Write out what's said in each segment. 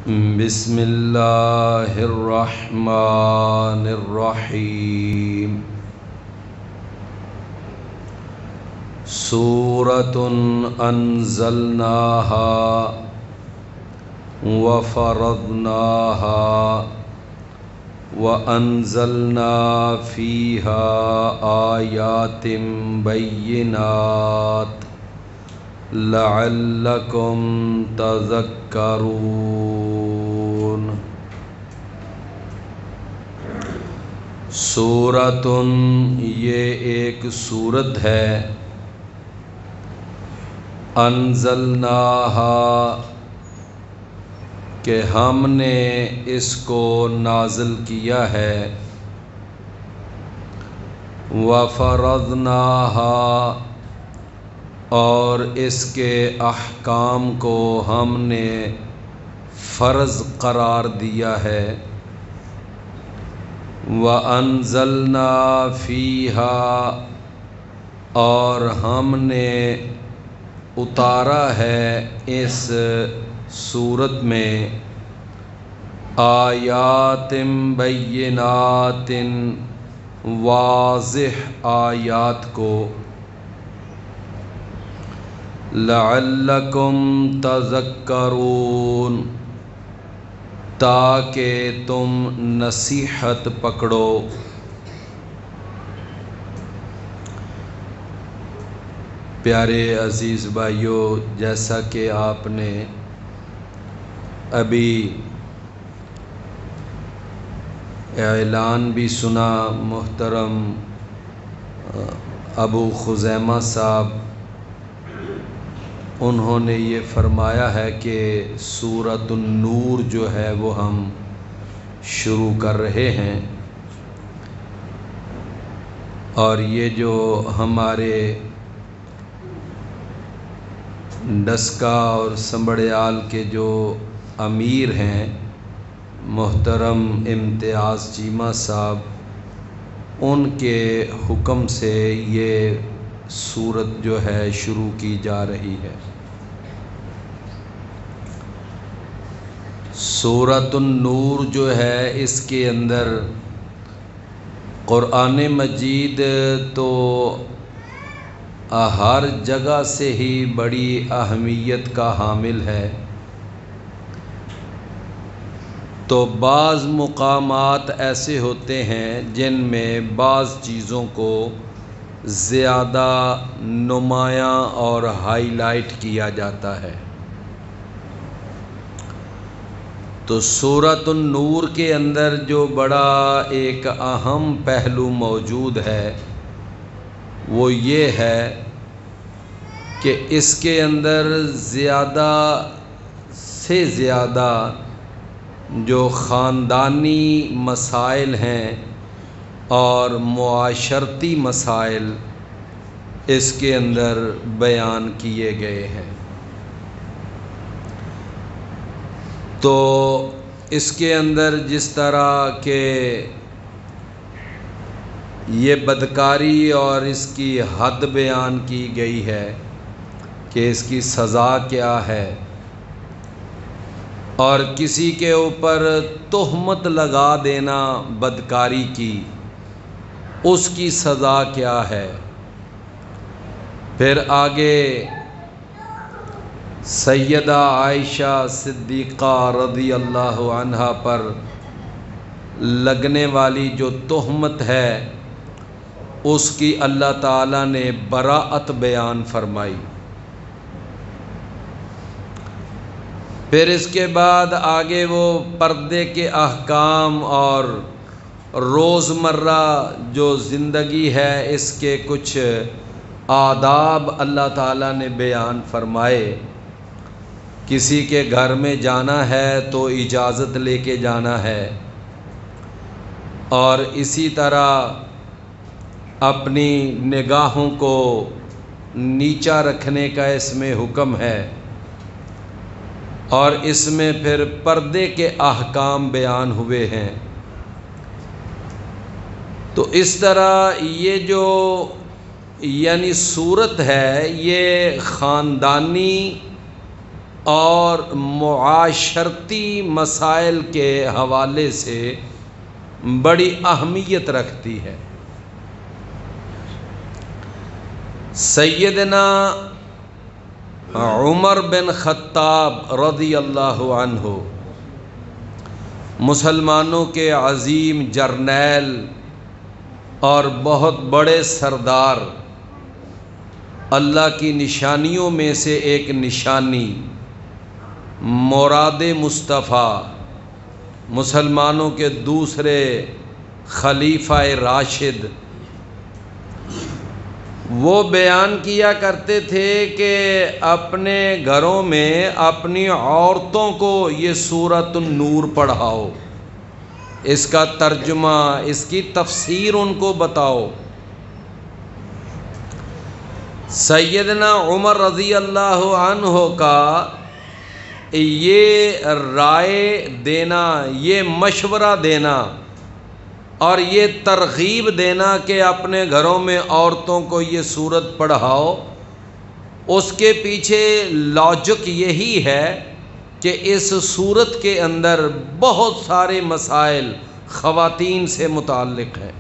بسم اللہ الرحمن الرحیم۔ سورۃ انزلناها وفرضناها وانزلنا فیہا آیات بینات لعلکم تذکرون۔ سورۃ، یہ ایک سورت ہے، انزلناہا کہ ہم نے اس کو نازل کیا ہے، وفرضناہا اور اس کے احکام کو ہم نے فرض قرار دیا ہے، وَأَنزَلْنَا فِيهَا اور ہم نے اتارا ہے اس سورت میں آیات بینات واضح آیات کو، لعلکم تذکرون تاکہ تم نصیحت پکڑو۔ پیارے عزیز بھائیو، جیسا کہ آپ نے ابھی اعلان بھی سنا، محترم ابو خزیمہ صاحب انہوں نے یہ فرمایا ہے کہ سورۃ النور جو ہے وہ ہم شروع کر رہے ہیں، اور یہ جو ہمارے ڈسکا اور سنبڑیال کے جو امیر ہیں محترم امتیاز چیمہ صاحب، ان کے حکم سے یہ سورت جو ہے شروع کی جا رہی ہے۔ سورۃ النور جو ہے اس کے اندر قرآن مجید تو ہر جگہ سے ہی بڑی اہمیت کا حامل ہے، تو بعض مقامات ایسے ہوتے ہیں جن میں بعض چیزوں کو زیادہ نمایاں اور ہائی لائٹ کیا جاتا ہے۔ تو سورۃ النور کے اندر جو بڑا ایک اہم پہلو موجود ہے وہ یہ ہے کہ اس کے اندر زیادہ سے زیادہ جو خاندانی مسائل ہیں اور معاشرتی مسائل اس کے اندر بیان کیے گئے ہیں۔ تو اس کے اندر جس طرح کہ یہ بدکاری اور اس کی حد بیان کی گئی ہے کہ اس کی سزا کیا ہے، اور کسی کے اوپر تہمت لگا دینا بدکاری کی، اس کی سزا کیا ہے۔ پھر آگے سیدہ عائشہ صدیقہ رضی اللہ عنہا پر لگنے والی جو تہمت ہے اس کی اللہ تعالیٰ نے براءت بیان فرمائی۔ پھر اس کے بعد آگے وہ پردے کے احکام اور روزمرہ جو زندگی ہے اس کے کچھ آداب اللہ تعالیٰ نے بیان فرمائے۔ کسی کے گھر میں جانا ہے تو اجازت لے کے جانا ہے، اور اسی طرح اپنی نگاہوں کو نیچا رکھنے کا اس میں حکم ہے، اور اس میں پھر پردے کے احکام بیان ہوئے ہیں۔ تو اس طرح یہ جو یعنی صورت ہے یہ خاندانی اور معاشرتی مسائل کے حوالے سے بڑی اہمیت رکھتی ہے۔ سیدنا عمر بن خطاب رضی اللہ عنہ مسلمانوں کے عظیم جرنیل اور بہت بڑے سردار، اللہ کی نشانیوں میں سے ایک نشانی مراد مصطفیٰ، مسلمانوں کے دوسرے خلیفہ راشد، وہ بیان کیا کرتے تھے کہ اپنے گھروں میں اپنی عورتوں کو یہ سورۃ النور پڑھاؤ، اس کا ترجمہ، اس کی تفسیر ان کو بتاؤ۔ سیدنا عمر رضی اللہ عنہ کا یہ رائے دینا، یہ مشورہ دینا اور یہ ترغیب دینا کہ اپنے گھروں میں عورتوں کو یہ سورت پڑھاؤ، اس کے پیچھے لاجک یہی ہے کہ اس سورت کے اندر بہت سارے مسائل خواتین سے متعلق ہیں،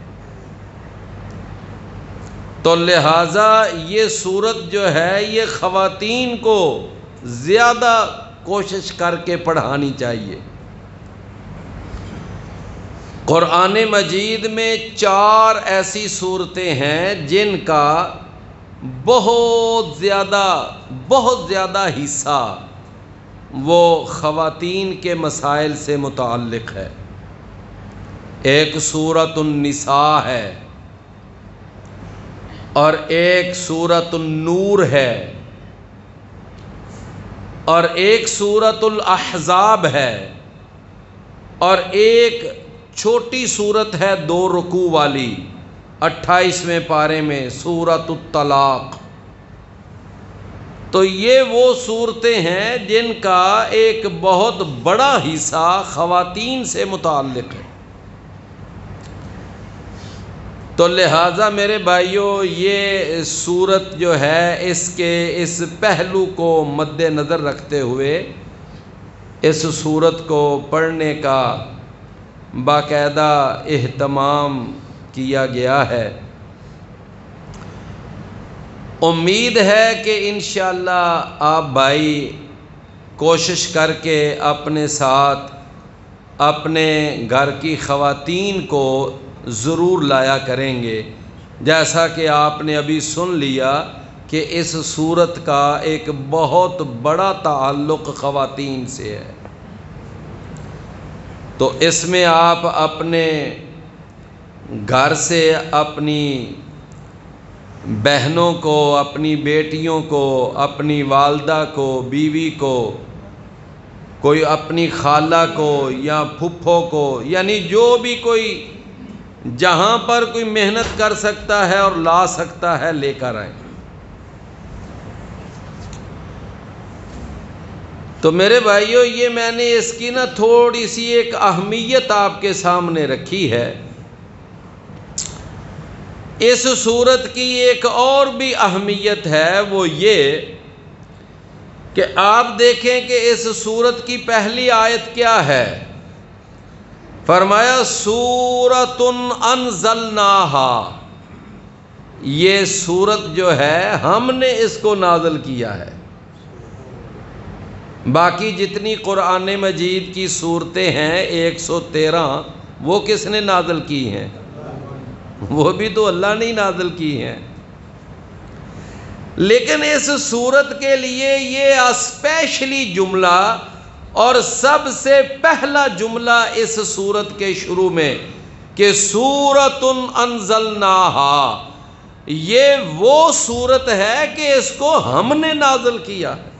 تو لہٰذا یہ سورت جو ہے یہ خواتین کو زیادہ کوشش کر کے پڑھانی چاہیے۔ قرآن مجید میں 4 ایسی صورتیں ہیں جن کا بہت زیادہ حصہ وہ خواتین کے مسائل سے متعلق ہے۔ ایک سورۃ النساء ہے اور ایک سورۃ النور ہے اور ایک سورۃ الاحزاب ہے اور ایک چھوٹی صورت ہے 2 رکوع والی 28ویں پارے میں سورۃ الطلاق۔ تو یہ وہ صورتیں ہیں جن کا ایک بہت بڑا حصہ خواتین سے متعلق ہے، تو لہٰذا میرے بھائیوں یہ صورت جو ہے اس پہلو کو مد نظر رکھتے ہوئے اس صورت کو پڑھنے کا باقاعدہ اہتمام کیا گیا ہے۔ امید ہے کہ انشاءاللہ آپ بھائی کوشش کر کے اپنے ساتھ اپنے گھر کی خواتین کو ضرور لایا کریں گے، جیسا کہ آپ نے ابھی سن لیا کہ اس صورت کا ایک بہت بڑا تعلق خواتین سے ہے، تو اس میں آپ اپنے گھر سے اپنی بہنوں کو، اپنی بیٹیوں کو، اپنی والدہ کو، بیوی کو، کوئی اپنی خالہ کو یا پھپھو کو، یعنی جو بھی کوئی جہاں پر کوئی محنت کر سکتا ہے اور لا سکتا ہے لے کر آئیں۔ تو میرے بھائیوں یہ میں نے اس کی تھوڑی سی ایک اہمیت آپ کے سامنے رکھی ہے۔ اس سورت کی ایک اور بھی اہمیت ہے، وہ یہ کہ آپ دیکھیں کہ اس سورت کی پہلی آیت کیا ہے؟ فرمایا سورۃ انزلناہا، یہ سورت جو ہے ہم نے اس کو نازل کیا ہے۔ باقی جتنی قرآن مجید کی صورتیں ہیں 113 وہ کس نے نازل کی ہیں؟ وہ بھی تو اللہ نے ہی نازل کی ہیں، لیکن اس سورت کے لیے یہ اسپیشلی جملہ اور سب سے پہلا جملہ اس سورت کے شروع میں کہ سورۃ انزلناہا، یہ وہ سورت ہے کہ اس کو ہم نے نازل کیا ہے۔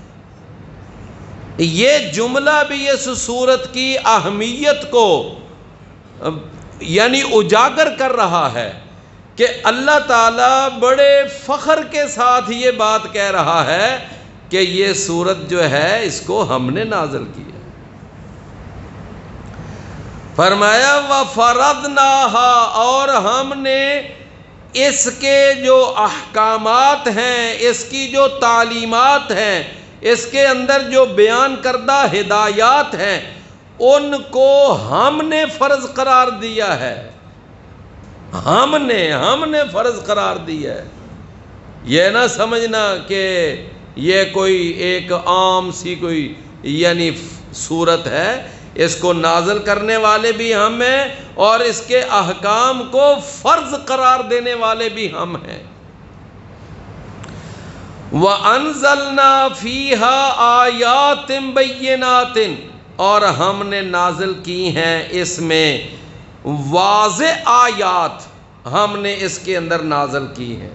یہ جملہ بھی اس سورت کی اہمیت کو یعنی اجاگر کر رہا ہے کہ اللہ تعالیٰ بڑے فخر کے ساتھ یہ بات کہہ رہا ہے کہ یہ سورت جو ہے اس کو ہم نے نازل کیا۔ فرمایا وَفَرَضْنَاهَا، اور ہم نے اس کے جو احکامات ہیں، اس کی جو تعلیمات ہیں، اس کے اندر جو بیان کردہ ہدایات ہیں ان کو ہم نے فرض قرار دیا ہے، ہم نے فرض قرار دیا ہے۔ یہ نہ سمجھنا کہ یہ کوئی ایک عام سی کوئی یعنی صورت ہے، اس کو نازل کرنے والے بھی ہم ہیں اور اس کے احکام کو فرض قرار دینے والے بھی ہم ہیں۔ وَأَنزَلْنَا فِيهَا آيَاتٍ بَيِّنَاتٍ، اور ہم نے نازل کی ہیں اس میں واضح آیات، ہم نے اس کے اندر نازل کی ہیں۔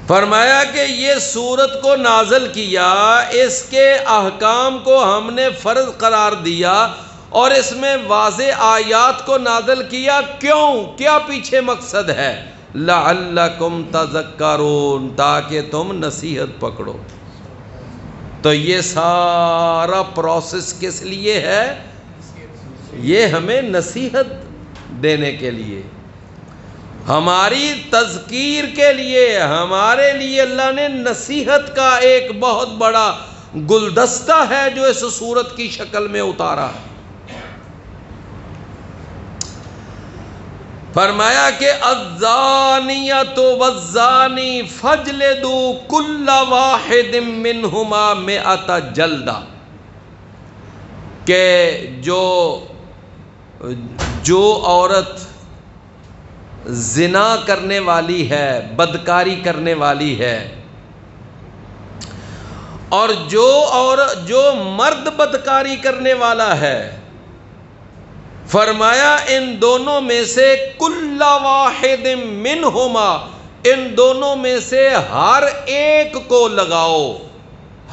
فرمایا کہ یہ سورت کو نازل کیا، اس کے احکام کو ہم نے فرض قرار دیا اور اس میں واضح آیات کو نازل کیا۔ کیوں؟ کیا پیچھے مقصد ہے؟ لعلکم تذکرون، تاکہ تم نصیحت پکڑو۔ تو یہ سارا پروسیس کس لیے ہے؟ یہ ہمیں نصیحت دینے کے لیے، ہماری تذکیر کے لیے، ہمارے لیے اللہ نے نصیحت کا ایک بہت بڑا گلدستہ ہے جو اس صورت کی شکل میں اتارا ہے۔ فرمایا کہ الزانیۃ والزانی فاجلدوا کل واحد منہما 100 جلدہ، کہ جو عورت زنا کرنے والی ہے، بدکاری کرنے والی ہے، اور جو مرد بدکاری کرنے والا ہے، فرمایا ان دونوں میں سے کل واحد منہما، ان دونوں میں سے ہر ایک کو لگاؤ،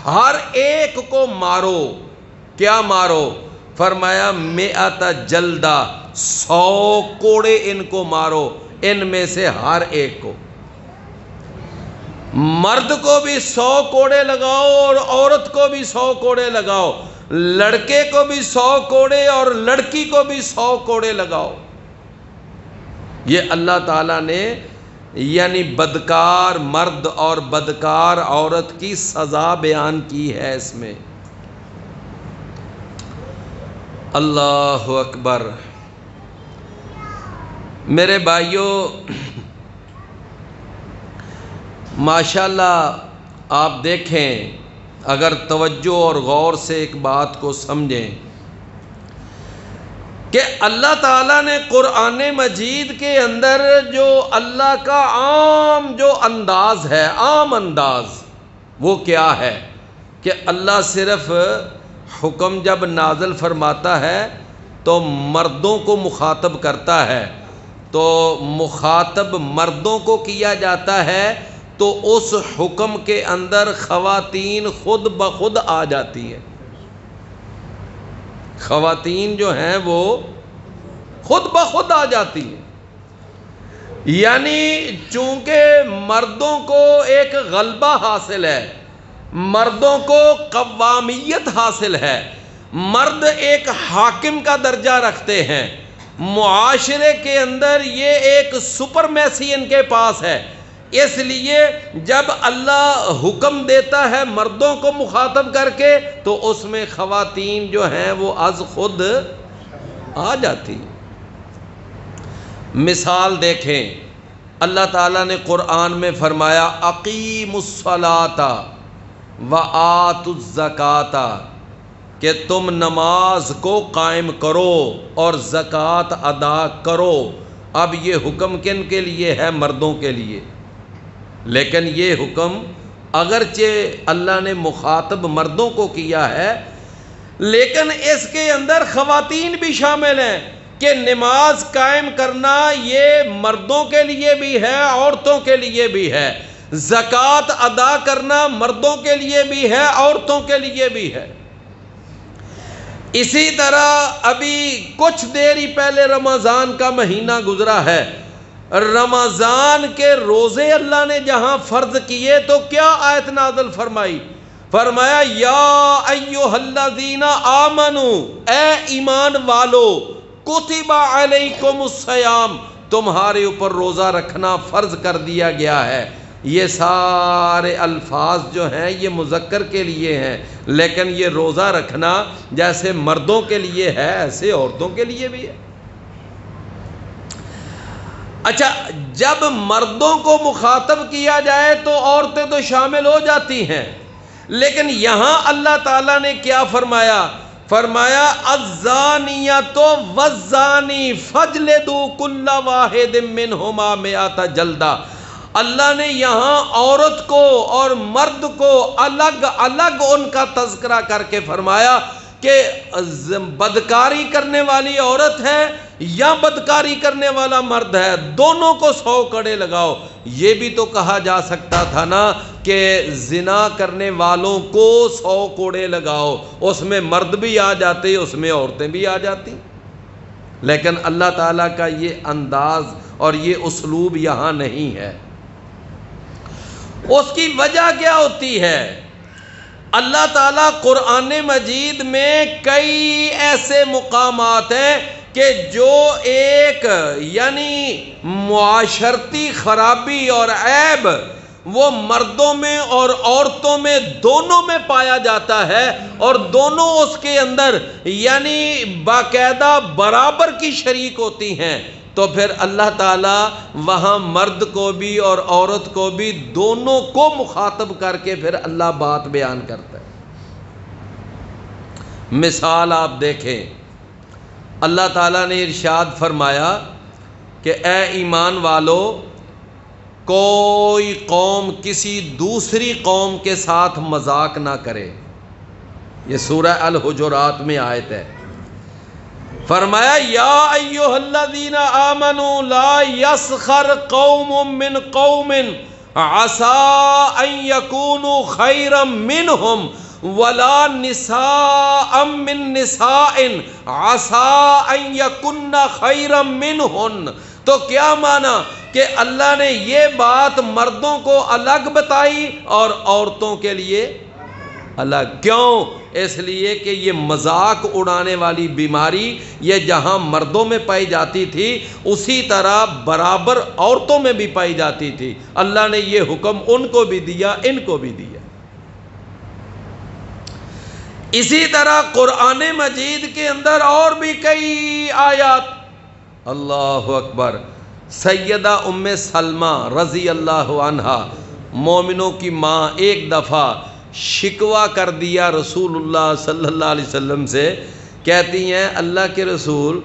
ہر ایک کو مارو۔ کیا مارو؟ فرمایا 100 جلدہ، 100 کوڑے ان کو مارو، ان میں سے ہر ایک کو۔ مرد کو بھی 100 کوڑے لگاؤ اور عورت کو بھی 100 کوڑے لگاؤ، لڑکے کو بھی 100 کوڑے اور لڑکی کو بھی 100 کوڑے لگاؤ۔ یہ اللہ تعالیٰ نے یعنی بدکار مرد اور بدکار عورت کی سزا بیان کی ہے اس میں۔ اللہ اکبر۔ میرے بھائیوں، ماشاءاللہ آپ دیکھیں، اگر توجہ اور غور سے ایک بات کو سمجھیں کہ اللہ تعالیٰ نے قرآن مجید کے اندر جو اللہ کا عام جو انداز ہے، عام انداز، وہ کیا ہے کہ اللہ صرف حکم جب نازل فرماتا ہے تو مردوں کو مخاطب کرتا ہے، تو مخاطب مردوں کو کیا جاتا ہے، تو اس حکم کے اندر خواتین خود بخود آ جاتی ہیں۔ خواتین جو ہیں وہ خود بخود آ جاتی ہیں، یعنی چونکہ مردوں کو ایک غلبہ حاصل ہے، مردوں کو قوامیت حاصل ہے، مرد ایک حاکم کا درجہ رکھتے ہیں، معاشرے کے اندر یہ ایک سپرمیسی ان کے پاس ہے، اس لیے جب اللہ حکم دیتا ہے مردوں کو مخاطب کر کے تو اس میں خواتین جو ہیں وہ از خود آ جاتی۔ مثال دیکھیں، اللہ تعالیٰ نے قرآن میں فرمایا اقیموا الصلاۃ وآتوا الزکاۃ، کہ تم نماز کو قائم کرو اور زکوٰۃ ادا کرو۔ اب یہ حکم کن کے لیے ہے؟ مردوں کے لیے، لیکن یہ حکم اگرچہ اللہ نے مخاطب مردوں کو کیا ہے، لیکن اس کے اندر خواتین بھی شامل ہیں کہ نماز قائم کرنا یہ مردوں کے لیے بھی ہے، عورتوں کے لیے بھی ہے، زکوٰۃ ادا کرنا مردوں کے لیے بھی ہے، عورتوں کے لیے بھی ہے۔ اسی طرح ابھی کچھ دیر ہی پہلے رمضان کا مہینہ گزرا ہے، رمضان کے روزے اللہ نے جہاں فرض کیے تو کیا آیت نازل فرمائی؟ فرمایا یا ایھا الذین آمنوا، اے ایمان والو، کتب علیکم الصیام، تمہارے اوپر روزہ رکھنا فرض کر دیا گیا ہے۔ یہ سارے الفاظ جو ہیں یہ مذکر کے لیے ہیں، لیکن یہ روزہ رکھنا جیسے مردوں کے لیے ہے ایسے عورتوں کے لیے بھی ہے۔ اچھا، جب مردوں کو مخاطب کیا جائے تو عورتیں تو شامل ہو جاتی ہیں، لیکن یہاں اللہ تعالیٰ نے کیا فرمایا؟ فرمایا الزانیۃ والزانی فاجلدوا کل واحد منہما مئۃ جلدہ۔ اللہ نے یہاں عورت کو اور مرد کو الگ الگ ان کا تذکرہ کر کے فرمایا کہ بدکاری کرنے والی عورت ہے یا بدکاری کرنے والا مرد ہے، دونوں کو 100 کڑے لگاؤ۔ یہ بھی تو کہا جا سکتا تھا نا کہ زنا کرنے والوں کو 100 کوڑے لگاؤ، اس میں مرد بھی آ جاتے، اس میں عورتیں بھی آ جاتی، لیکن اللہ تعالیٰ کا یہ انداز اور یہ اسلوب یہاں نہیں ہے۔ اس کی وجہ کیا ہوتی ہے؟ اللہ تعالیٰ قرآن مجید میں کئی ایسے مقامات ہیں کہ جو ایک یعنی معاشرتی خرابی اور عیب وہ مردوں میں اور عورتوں میں دونوں میں پایا جاتا ہے، اور دونوں اس کے اندر یعنی باقاعدہ برابر کی شریک ہوتی ہیں، تو پھر اللہ تعالیٰ وہاں مرد کو بھی اور عورت کو بھی دونوں کو مخاطب کر کے پھر اللہ بات بیان کرتا ہے۔ مثال آپ دیکھیں، اللہ تعالیٰ نے ارشاد فرمایا کہ اے ایمان والو، کوئی قوم کسی دوسری قوم کے ساتھ مذاق نہ کرے۔ یہ سورہ الحجرات میں آیت ہے۔ فرمایا یا ایھا الذین آمنوا لا یسخر قوم من قوم عسى ان یکونوا خیرا منہم ولا نساء من نساء عسى ان یکن خیرا منہن۔ تو کیا مانا کہ اللہ نے یہ بات مردوں کو الگ بتائی اور عورتوں کے لیے الگ؟ کیوں؟ اس لیے کہ یہ مذاق اڑانے والی بیماری یہ جہاں مردوں میں پائی جاتی تھی اسی طرح برابر عورتوں میں بھی پائی جاتی تھی۔ اللہ نے یہ حکم ان کو بھی دیا، ان کو بھی دیا۔ اسی طرح قرآن مجید کے اندر اور بھی کئی آیات، اللہ اکبر۔ سیدہ ام سلمہ رضی اللہ عنہا، مومنوں کی ماں، ایک دفعہ شکوہ کر دیا رسول اللہ صلی اللہ علیہ وسلم سے، کہتی ہیں اللہ کے رسول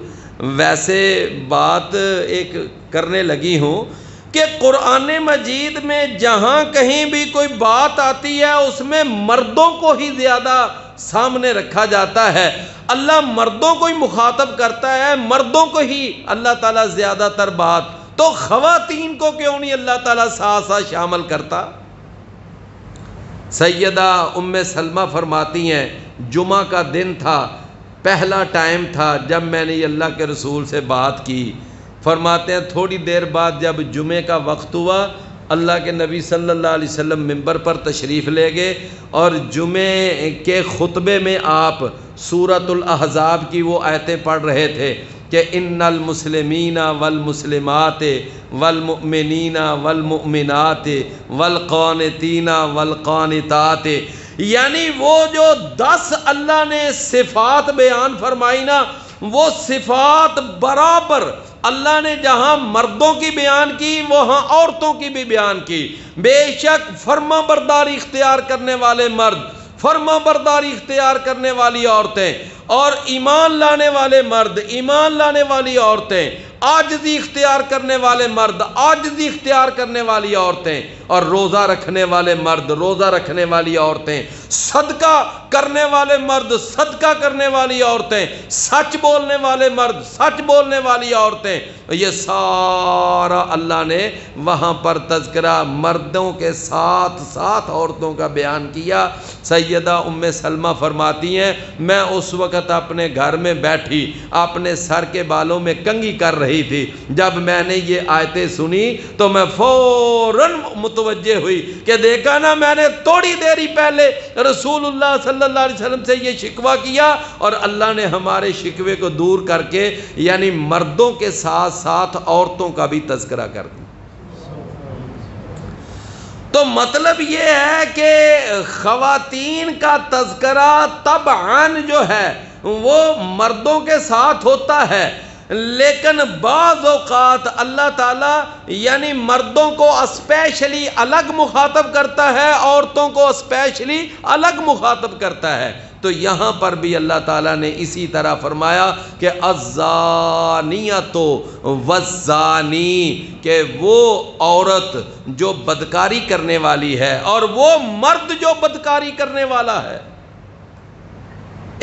ویسے بات ایک کرنے لگی ہوں کہ قرآن مجید میں جہاں کہیں بھی کوئی بات آتی ہے اس میں مردوں کو ہی زیادہ سامنے رکھا جاتا ہے، اللہ مردوں کو ہی مخاطب کرتا ہے، مردوں کو ہی اللہ تعالیٰ زیادہ تر بات، تو خواتین کو کیوں نہیں اللہ تعالیٰ ساتھ ساتھ شامل کرتا؟ سیدہ ام سلمہ فرماتی ہیں جمعہ کا دن تھا، پہلا ٹائم تھا جب میں نے اللہ کے رسول سے بات کی۔ فرماتے ہیں تھوڑی دیر بعد جب جمعے کا وقت ہوا، اللہ کے نبی صلی اللہ علیہ وسلم منبر پر تشریف لے گئے اور جمعے کے خطبے میں آپ سورۃ الاحزاب کی وہ آیتیں پڑھ رہے تھے کہ ان المسلمین والمسلمات والمؤمنین والمؤمنات والقانتین والقانتات، یعنی وہ جو 10 اللہ نے صفات بیان فرمائی نا، وہ صفات برابر اللہ نے جہاں مردوں کی بیان کی وہاں عورتوں کی بھی بیان کی۔ بے شک فرما برداری اختیار کرنے والے مرد، فرما برداری اختیار کرنے والی عورتیں، اور ایمان لانے والے مرد، ایمان لانے والی عورتیں، عاجزی اختیار کرنے والے مرد، عاجزی اختیار کرنے والی عورتیں، اور روزہ رکھنے والے مرد، روزہ رکھنے والی عورتیں، صدقہ کرنے والے مرد، صدقہ کرنے والی عورتیں، سچ بولنے والے مرد، سچ بولنے والی عورتیں، یہ سارا اللہ نے وہاں پر تذکرہ مردوں کے ساتھ ساتھ عورتوں کا بیان کیا۔ سیدہ ام سلمہ فرماتی ہیں میں اس وقت اپنے گھر میں بیٹھی اپنے سر کے بالوں میں کنگھی کر رہی تھی، جب میں نے یہ آیتیں سنی تو میں فوراً متوجہ ہوئی کہ دیکھا نا، میں نے تھوڑی دیر ہی پہلے رسول اللہ صلی اللہ علیہ وسلم سے یہ شکوہ کیا اور اللہ نے ہمارے شکوے کو دور کر کے یعنی مردوں کے ساتھ ساتھ عورتوں کا بھی تذکرہ کر دیا۔ تو مطلب یہ ہے کہ خواتین کا تذکرہ طبعاً جو ہے وہ مردوں کے ساتھ ہوتا ہے، لیکن بعض اوقات اللہ تعالیٰ یعنی مردوں کو اسپیشلی الگ مخاطب کرتا ہے، عورتوں کو اسپیشلی الگ مخاطب کرتا ہے۔ تو یہاں پر بھی اللہ تعالیٰ نے اسی طرح فرمایا کہ الزانیۃ والزانی، کہ وہ عورت جو بدکاری کرنے والی ہے اور وہ مرد جو بدکاری کرنے والا ہے،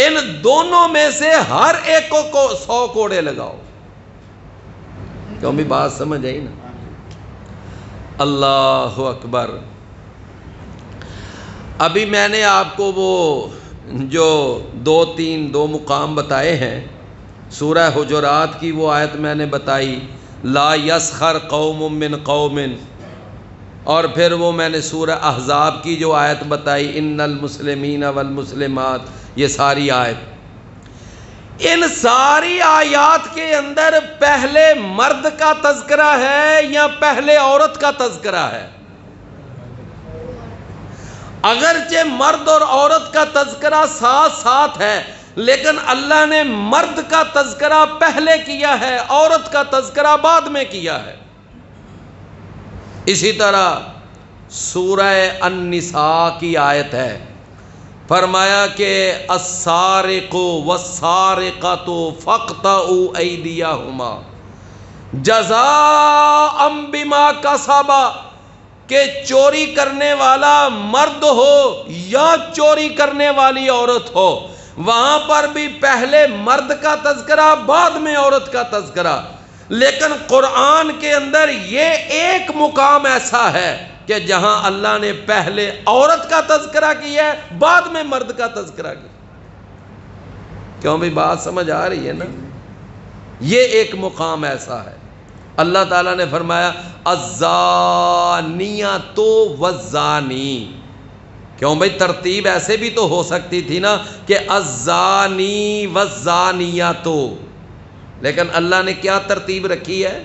ان دونوں میں سے ہر ایک کو 100 کوڑے لگاؤ۔ کیوں بھی بات سمجھ آئی نا؟ اللہ اکبر۔ ابھی میں نے آپ کو وہ جو دو مقام بتائے ہیں، سورہ حجرات کی وہ آیت میں نے بتائی، لا یسخر قوم من قوم، اور پھر وہ میں نے سورہ احزاب کی جو آیت بتائی، ان المسلمین والمسلمات، یہ ساری آیت، ان ساری آیات کے اندر پہلے مرد کا تذکرہ ہے یا پہلے عورت کا تذکرہ ہے؟ اگرچہ مرد اور عورت کا تذکرہ ساتھ ساتھ ہے، لیکن اللہ نے مرد کا تذکرہ پہلے کیا ہے، عورت کا تذکرہ بعد میں کیا ہے۔ اسی طرح سورہ النساء کی آیت ہے، فرمایا کہ السارق والسارقۃ فاقطعوا ایدیہما جزاء بما کسبا، کہ چوری کرنے والا مرد ہو یا چوری کرنے والی عورت ہو، وہاں پر بھی پہلے مرد کا تذکرہ بعد میں عورت کا تذکرہ، لیکن قرآن کے اندر یہ ایک مقام ایسا ہے کہ جہاں اللہ نے پہلے عورت کا تذکرہ کیا ہے، بعد میں مرد کا تذکرہ کیا۔ کیوں بھی بات سمجھ آ رہی ہے نا؟ یہ ایک مقام ایسا ہے۔ اللہ تعالیٰ نے فرمایا الزانیۃ والزانی، کیوں بھائی ترتیب ایسے بھی تو ہو سکتی تھی نا کہ الزانی والزانیۃ، لیکن اللہ نے کیا ترتیب رکھی ہے؟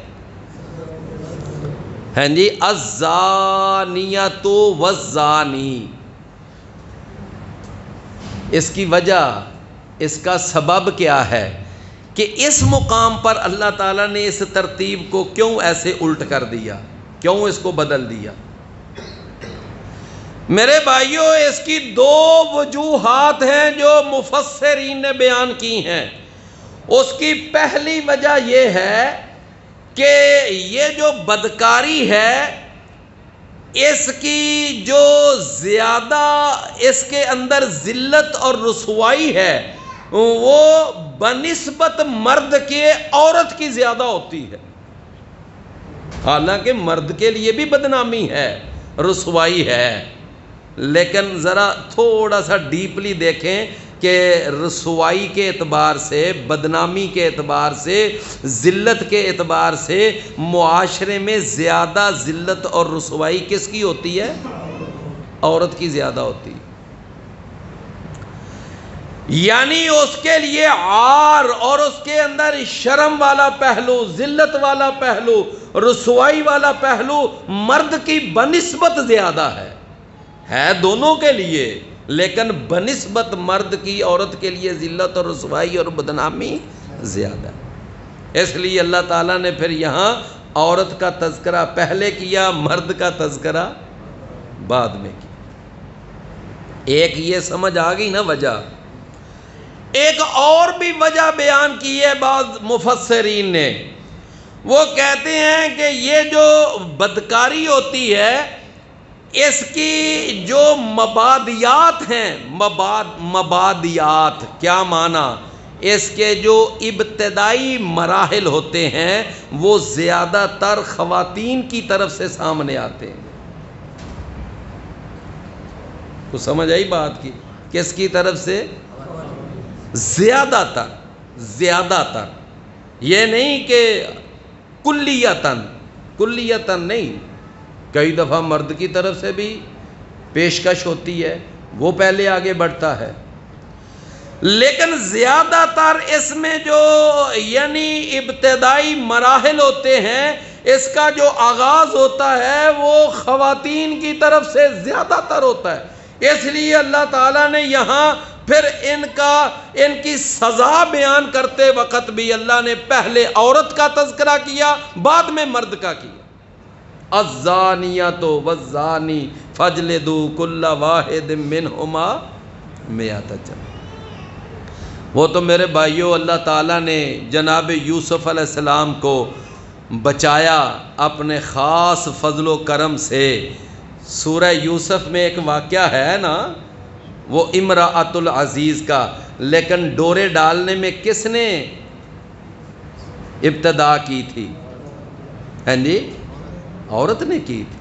ہاں جی، الزانیۃ والزانی۔ اس کی وجہ، اس کا سبب کیا ہے کہ اس مقام پر اللہ تعالیٰ نے اس ترتیب کو کیوں ایسے الٹ کر دیا، کیوں اس کو بدل دیا؟ میرے بھائیوں، اس کی 2 وجوہات ہیں جو مفسرین نے بیان کی ہیں۔ اس کی پہلی وجہ یہ ہے کہ یہ جو بدکاری ہے، اس کی جو زیادہ اس کے اندر ذلت اور رسوائی ہے وہ بنسبت مرد کے عورت کی زیادہ ہوتی ہے۔ حالانکہ مرد کے لیے بھی بدنامی ہے، رسوائی ہے، لیکن ذرا تھوڑا سا ڈیپلی دیکھیں کہ رسوائی کے اعتبار سے، بدنامی کے اعتبار سے، ذلت کے اعتبار سے معاشرے میں زیادہ ذلت اور رسوائی کس کی ہوتی ہے؟ عورت کی زیادہ ہوتی ہے۔ یعنی اس کے لیے عار اور اس کے اندر شرم والا پہلو، ذلت والا پہلو، رسوائی والا پہلو مرد کی بنسبت زیادہ ہے دونوں کے لیے، لیکن بنسبت مرد کی عورت کے لیے ذلت اور رسوائی اور بدنامی زیادہ ہے۔ اس لیے اللہ تعالیٰ نے پھر یہاں عورت کا تذکرہ پہلے کیا، مرد کا تذکرہ بعد میں کیا۔ ایک یہ سمجھ آ گئی نا وجہ۔ ایک اور بھی وجہ بیان کی ہے بعض مفسرین نے، وہ کہتے ہیں کہ یہ جو بدکاری ہوتی ہے، اس کی جو مبادیات ہیں، مبادیات کیا معنی؟ اس کے جو ابتدائی مراحل ہوتے ہیں وہ زیادہ تر خواتین کی طرف سے سامنے آتے ہیں۔ تو سمجھ آئی بات کی؟ کس کی طرف سے؟ زیادہ تر، یہ نہیں کہ کلیتاً نہیں، کئی دفعہ مرد کی طرف سے بھی پیشکش ہوتی ہے، وہ پہلے آگے بڑھتا ہے، لیکن زیادہ تر اس میں جو یعنی ابتدائی مراحل ہوتے ہیں، اس کا جو آغاز ہوتا ہے وہ خواتین کی طرف سے زیادہ تر ہوتا ہے، اس لیے اللہ تعالیٰ نے یہاں پھر ان کی سزا بیان کرتے وقت بھی اللہ نے پہلے عورت کا تذکرہ کیا، بعد میں مرد کا کیا۔ الزانیۃ والزانی فاجلدوا کل واحد منہما مئۃ جلدہ۔ وہ تو میرے بھائیوں اللہ تعالیٰ نے جناب یوسف علیہ السلام کو بچایا اپنے خاص فضل و کرم سے۔ سورہ یوسف میں ایک واقعہ ہے نا، وہ امرأۃ العزیز کا، لیکن ڈورے ڈالنے میں کس نے ابتدا کی تھی؟ ہاں جی، عورت نے کی تھی۔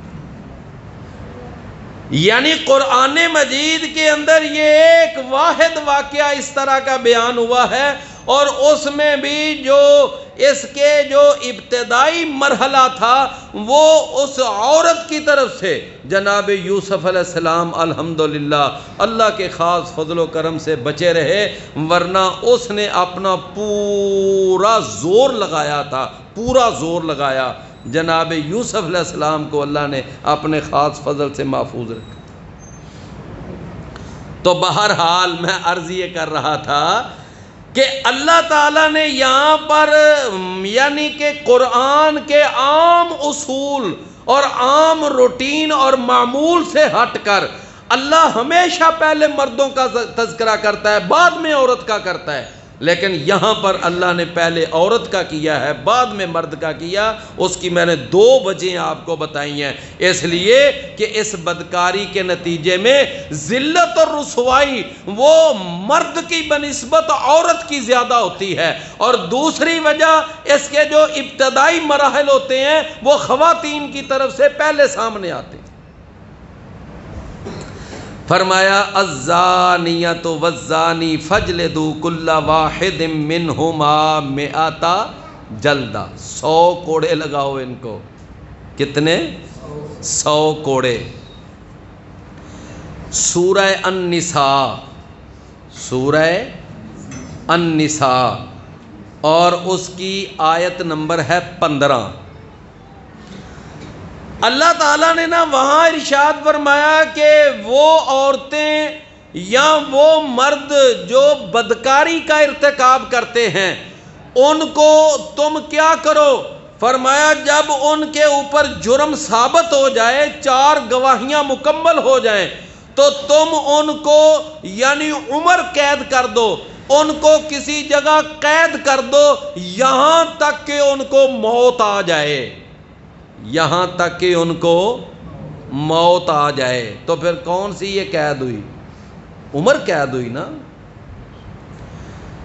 یعنی قرآن مجید کے اندر یہ ایک واحد واقعہ اس طرح کا بیان ہوا ہے، اور اس میں بھی جو اس کے جو ابتدائی مرحلہ تھا وہ اس عورت کی طرف سے جناب یوسف علیہ السلام الحمدللہ اللہ کے خاص فضل و کرم سے بچے رہے، ورنہ اس نے اپنا پورا زور لگایا تھا، پورا زور لگایا، جناب یوسف علیہ السلام کو اللہ نے اپنے خاص فضل سے محفوظ رکھا۔ تو بہرحال میں عرض یہ کر رہا تھا کہ اللہ تعالیٰ نے یہاں پر یعنی کہ قرآن کے عام اصول اور عام روٹین اور معمول سے ہٹ کر اللہ ہمیشہ پہلے مردوں کا تذکرہ کرتا ہے، بعد میں عورت کا کرتا ہے، لیکن یہاں پر اللہ نے پہلے عورت کا کیا ہے، بعد میں مرد کا کیا۔ اس کی میں نے 2 وجہیں آپ کو بتائی ہیں، اس لیے کہ اس بدکاری کے نتیجے میں ذلت اور رسوائی وہ مرد کی بنسبت عورت کی زیادہ ہوتی ہے، اور دوسری وجہ اس کے جو ابتدائی مراحل ہوتے ہیں وہ خواتین کی طرف سے پہلے سامنے آتے ہیں۔ فرمایا الزانیۃ والزانی فاجلدوا کل واحد منہما مئۃ جلدہ، 100 کوڑے لگاؤ ان کو۔ کتنے؟ 100 کوڑے۔ سورہ النساء، سورہ النساء اور اس کی آیت نمبر ہے 15۔ اللہ تعالیٰ نے نا وہاں ارشاد فرمایا کہ وہ عورتیں یا وہ مرد جو بدکاری کا ارتکاب کرتے ہیں ان کو تم کیا کرو؟ فرمایا جب ان کے اوپر جرم ثابت ہو جائے، 4 گواہیاں مکمل ہو جائیں، تو تم ان کو یعنی عمر قید کر دو، ان کو کسی جگہ قید کر دو یہاں تک کہ ان کو موت آ جائے، یہاں تک کہ ان کو موت آ جائے۔ تو پھر کون سی یہ قید ہوئی؟ عمر قید ہوئی نا۔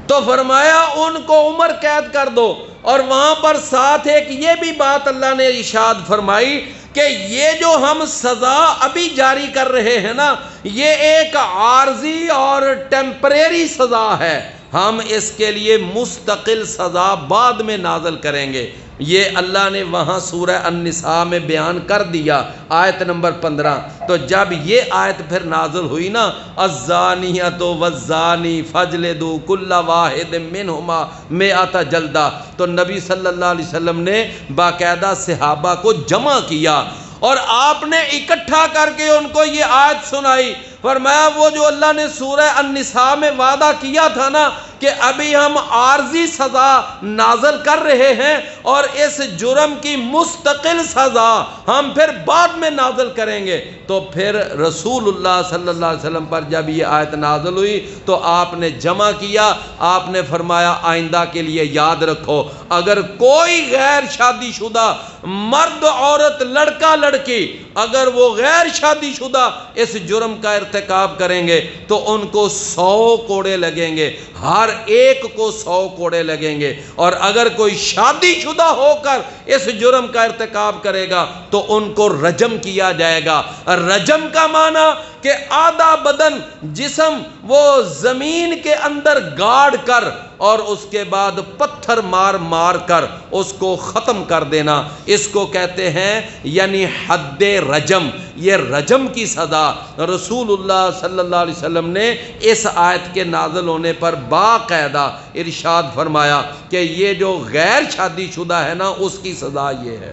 تو فرمایا ان کو عمر قید کر دو، اور وہاں پر ساتھ ایک یہ بھی بات اللہ نے ارشاد فرمائی کہ یہ جو ہم سزا ابھی جاری کر رہے ہیں نا، یہ ایک عارضی اور ٹیمپریری سزا ہے، ہم اس کے لیے مستقل سزا بعد میں نازل کریں گے۔ یہ اللہ نے وہاں سورہ النساء میں بیان کر دیا، آیت نمبر 15۔ تو جب یہ آیت پھر نازل ہوئی نا، الزانیۃ والزانی فاجلدوا کل واحد منہما مئۃ جلدہ، تو نبی صلی اللہ علیہ وسلم نے باقاعدہ صحابہ کو جمع کیا اور آپ نے اکٹھا کر کے ان کو یہ آیت سنائی۔ فرمایا وہ جو اللہ نے سورہ النساء میں وعدہ کیا تھا نا کہ ابھی ہم عارضی سزا نازل کر رہے ہیں اور اس جرم کی مستقل سزا ہم پھر بعد میں نازل کریں گے، تو پھر رسول اللہ صلی اللہ علیہ وسلم پر جب یہ آیت نازل ہوئی تو آپ نے جمع کیا، آپ نے فرمایا آئندہ کے لیے یاد رکھو، اگر کوئی غیر شادی شدہ مرد عورت لڑکا لڑکی اگر وہ غیر شادی شدہ اس جرم کا ارتکاب کریں گے تو ان کو 100 کوڑے لگیں گے، ہر ایک کو 100 کوڑے لگیں گے، اور اگر کوئی شادی شدہ ہو کر اس جرم کا ارتکاب کرے گا تو ان کو رجم کیا جائے گا۔ رجم کا معنی کہ آدھا بدن جسم وہ زمین کے اندر گاڑ کر اور اس کے بعد پتھر مار مار کر اس کو ختم کر دینا، اس کو کہتے ہیں یعنی حد رجم۔ یہ رجم کی سزا رسول اللہ صلی اللہ علیہ وسلم نے اس آیت کے نازل ہونے پر باقاعدہ ارشاد فرمایا کہ یہ جو غیر شادی شدہ ہے نا، اس کی سزا یہ ہے۔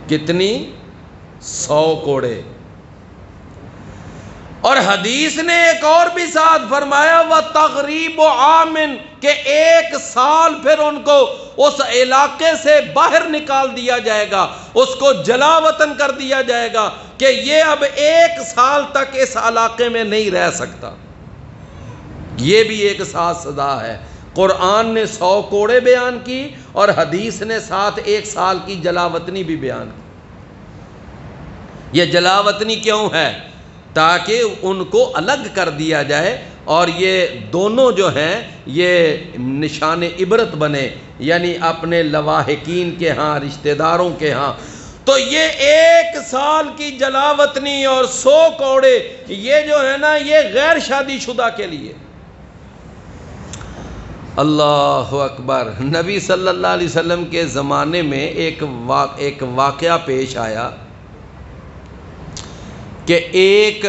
کتنی؟ 100 کوڑے۔ اور حدیث نے ایک اور بھی ساتھ فرمایا وَتَغْرِيبُ عَامٍ، کہ 1 سال پھر ان کو اس علاقے سے باہر نکال دیا جائے گا، اس کو جلا وطن کر دیا جائے گا کہ یہ اب 1 سال تک اس علاقے میں نہیں رہ سکتا۔ یہ بھی ایک ساتھ سزا ہے۔ قرآن نے 100 کوڑے بیان کی اور حدیث نے ساتھ 1 سال کی جلا وطنی بھی بیان کی۔ یہ جلا وطنی کیوں ہے؟ تاکہ ان کو الگ کر دیا جائے، اور یہ دونوں جو ہیں یہ نشان عبرت بنے، یعنی اپنے لواحقین کے ہاں، رشتہ داروں کے ہاں۔ تو یہ 1 سال کی جلا وطنی اور 100 کوڑے، یہ جو ہے نا یہ غیر شادی شدہ کے لیے۔ اللہ اکبر۔ نبی صلی اللہ علیہ وسلم کے زمانے میں ایک واقعہ پیش آیا کہ ایک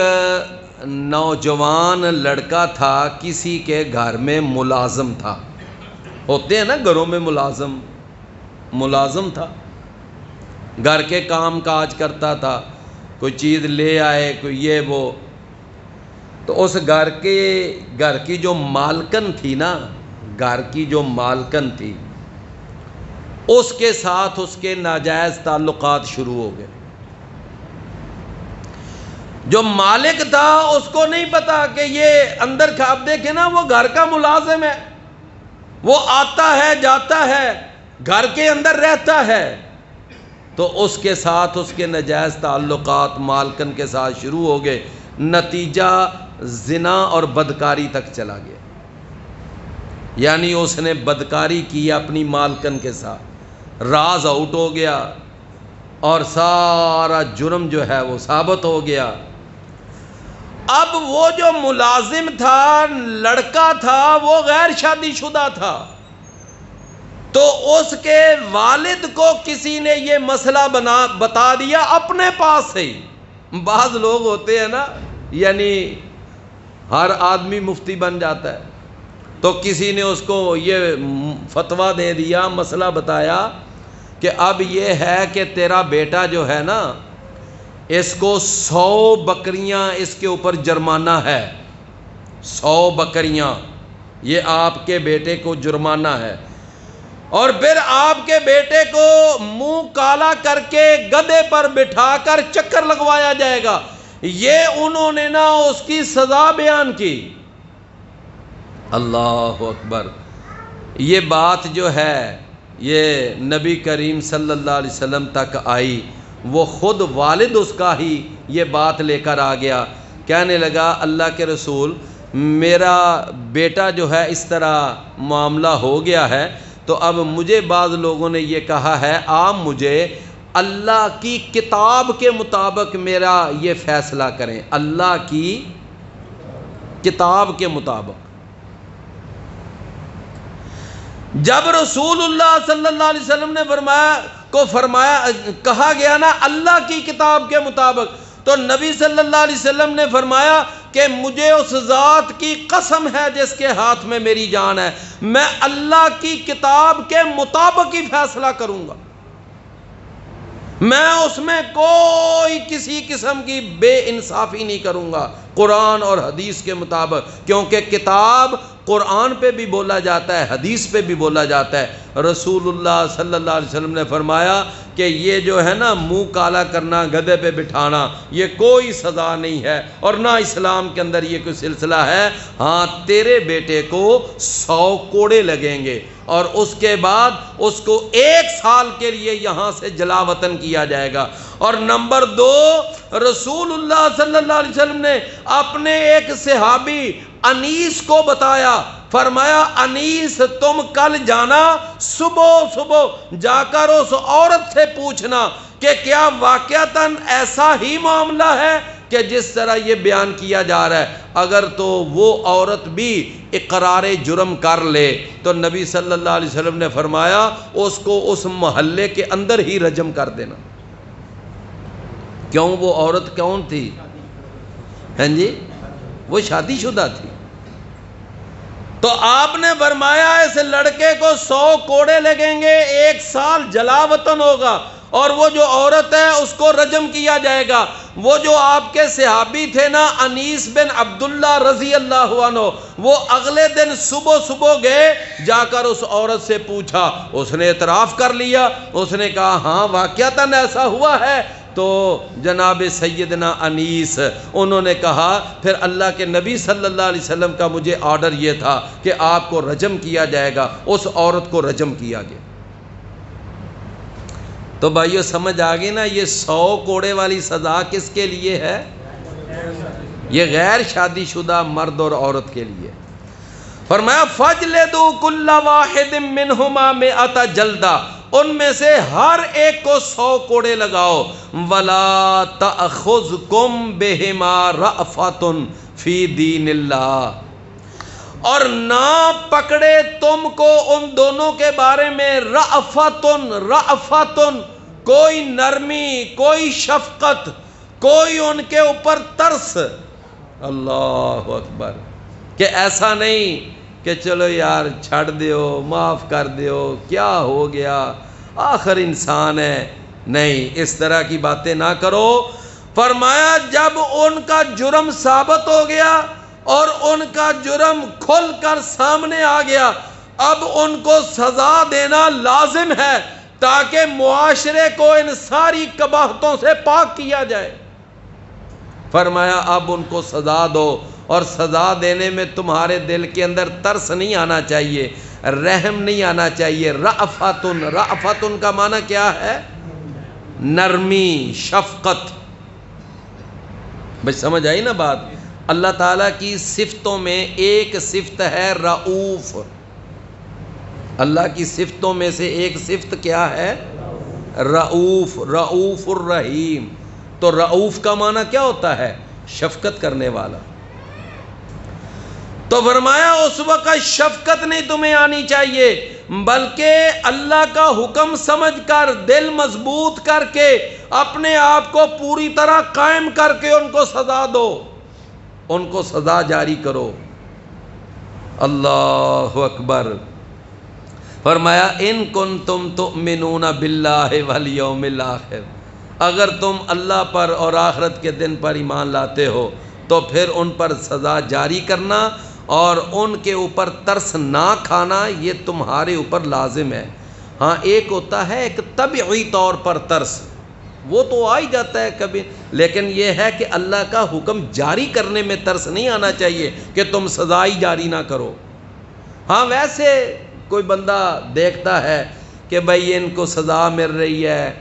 نوجوان لڑکا تھا، کسی کے گھر میں ملازم تھا۔ ہوتے ہیں نا گھروں میں ملازم تھا، گھر کے کام کاج کرتا تھا، کوئی چیز لے آئے، کوئی یہ وہ۔ تو اس گھر کی جو مالکن تھی نا، اس کے ساتھ اس کے ناجائز تعلقات شروع ہو گئے۔ جو مالک تھا اس کو نہیں پتا کہ یہ اندر کا، اب دیکھیں نا وہ گھر کا ملازم ہے، وہ آتا ہے جاتا ہے، گھر کے اندر رہتا ہے، تو اس کے ساتھ اس کے ناجائز تعلقات مالکن کے ساتھ شروع ہو گئے۔ نتیجہ زنا اور بدکاری تک چلا گیا، یعنی اس نے بدکاری کی اپنی مالکن کے ساتھ، راز آؤٹ ہو گیا اور سارا جرم جو ہے وہ ثابت ہو گیا۔ اب وہ جو ملازم تھا، لڑکا تھا، وہ غیر شادی شدہ تھا، تو اس کے والد کو کسی نے یہ مسئلہ بتا دیا اپنے پاس سے ہی۔ بعض لوگ ہوتے ہیں نا، یعنی ہر آدمی مفتی بن جاتا ہے، تو کسی نے اس کو یہ فتویٰ دے دیا، مسئلہ بتایا کہ اب یہ ہے کہ تیرا بیٹا جو ہے نا، اس کو 100 بکریاں اس کے اوپر جرمانہ ہے، 100 بکریاں یہ آپ کے بیٹے کو جرمانہ ہے، اور پھر آپ کے بیٹے کو منہ کالا کر کے گدھے پر بٹھا کر چکر لگوایا جائے گا۔ یہ انہوں نے نا اس کی سزا بیان کی۔ اللہ اکبر۔ یہ بات جو ہے یہ نبی کریم صلی اللہ علیہ وسلم تک آئی، وہ خود والد اس کا ہی یہ بات لے کر آ گیا، کہنے لگا اللہ کے رسول، میرا بیٹا جو ہے اس طرح معاملہ ہو گیا ہے، تو اب مجھے بعض لوگوں نے یہ کہا ہے آپ مجھے اللہ کی کتاب کے مطابق میرا یہ فیصلہ کریں، اللہ کی کتاب کے مطابق۔ جب رسول اللہ صلی اللہ علیہ وسلم نے کہا گیا نا اللہ کی کتاب کے مطابق، تو نبی صلی اللہ علیہ وسلم نے فرمایا کہ مجھے اس ذات کی قسم ہے جس کے ہاتھ میں میری جان ہے، میں اللہ کی کتاب کے مطابق ہی فیصلہ کروں گا، میں اس میں کوئی کسی قسم کی بے انصافی نہیں کروں گا، قرآن اور حدیث کے مطابق، کیونکہ کتاب قرآن پہ بھی بولا جاتا ہے، حدیث پہ بھی بولا جاتا ہے۔ رسول اللہ صلی اللہ علیہ وسلم نے فرمایا کہ یہ جو ہے نا منہ کالا کرنا، گدھے پہ بٹھانا، یہ کوئی سزا نہیں ہے، اور نہ اسلام کے اندر یہ کوئی سلسلہ ہے۔ ہاں تیرے بیٹے کو 100 کوڑے لگیں گے، اور اس کے بعد اس کو 1 سال کے لیے یہاں سے جلا وطن کیا جائے گا۔ اور نمبر 2، رسول اللہ صلی اللہ علیہ وسلم نے اپنے ایک صحابی انیس کو بتایا، فرمایا انیس تم کل جانا، صبح جا کر اس عورت سے پوچھنا کہ کیا واقعتاً ایسا ہی معاملہ ہے کہ جس طرح یہ بیان کیا جا رہا ہے، اگر تو وہ عورت بھی اقرار جرم کر لے تو نبی صلی اللہ علیہ وسلم نے فرمایا اس کو اس محلے کے اندر ہی رجم کر دینا۔ کیوں؟ وہ عورت کون تھی؟ ہاں جی، وہ شادی شدہ تھی۔ تو آپ نے فرمایا اس لڑکے کو 100 کوڑے لگیں گے، 1 سال جلا وطن ہوگا، اور وہ جو عورت ہے اس کو رجم کیا جائے گا۔ وہ جو آپ کے صحابی تھے نا انیس بن عبداللہ رضی اللہ عنہ، وہ اگلے دن صبح گئے، جا کر اس عورت سے پوچھا، اس نے اعتراف کر لیا، اس نے کہا ہاں واقعتاً ایسا ہوا ہے۔ تو جناب سیدنا انیس انہوں نے کہا پھر اللہ کے نبی صلی اللہ علیہ وسلم کا مجھے آرڈر یہ تھا کہ آپ کو رجم کیا جائے گا۔ اس عورت کو رجم کیا گیا۔ تو بھائیو سمجھ آگئی نا، یہ 100 کوڑے والی سزا کس کے لیے ہے؟ یہ غیر شادی شدہ مرد اور عورت کے لیے۔ فرمایا فَجْلِدُوا كُلَّ وَاحِدٍ مِّنْهُمَا 100 جلدہ، ان میں سے ہر ایک کو 100 کوڑے لگاؤ۔ وَلَا تَأْخُذْكُمْ بِهِمَا رَأْفَةٌ فِي دِينِ اللَّهِ، اور نہ پکڑے تم کو ان دونوں کے بارے میں رأفتن، کوئی نرمی، کوئی شفقت، کوئی ان کے اوپر ترس۔ اللہ اکبر، کہ ایسا نہیں کہ چلو یار چھڑ دیو، معاف کر دیو، کیا ہو گیا، آخر انسان ہے۔ نہیں، اس طرح کی باتیں نہ کرو۔ فرمایا جب ان کا جرم ثابت ہو گیا اور ان کا جرم کھل کر سامنے آ گیا، اب ان کو سزا دینا لازم ہے تاکہ معاشرے کو ان ساری قباحتوں سے پاک کیا جائے۔ فرمایا اب ان کو سزا دو، اور سزا دینے میں تمہارے دل کے اندر ترس نہیں آنا چاہیے، رحم نہیں آنا چاہیے۔ رأفتن کا معنی کیا ہے؟ نرمی، شفقت۔ بھئی سمجھ آئی نا بات؟ اللہ تعالیٰ کی صفتوں میں ایک صفت ہے رؤوف۔ اللہ کی صفتوں میں سے ایک صفت کیا ہے؟ رؤوف، رؤوف الرحیم۔ تو رؤوف کا معنی کیا ہوتا ہے؟ شفقت کرنے والا۔ تو فرمایا اس وقت شفقت نہیں تمہیں آنی چاہیے، بلکہ اللہ کا حکم سمجھ کر دل مضبوط کر کے اپنے آپ کو پوری طرح قائم کر کے ان کو سزا دو، ان کو سزا جاری کرو۔ اللہ اکبر۔ فرمایا ان کنتم تؤمنون باللہ والیوم الآخر، اگر تم اللہ پر اور آخرت کے دن پر ایمان لاتے ہو تو پھر ان پر سزا جاری کرنا اور ان کے اوپر ترس نہ کھانا یہ تمہارے اوپر لازم ہے۔ ہاں ایک ہوتا ہے ایک طبعی طور پر ترس، وہ تو آ ہی جاتا ہے کبھی، لیکن یہ ہے کہ اللہ کا حکم جاری کرنے میں ترس نہیں آنا چاہیے کہ تم سزا ہی جاری نہ کرو۔ ہاں ویسے کوئی بندہ دیکھتا ہے کہ بھائی ان کو سزا مل رہی ہے،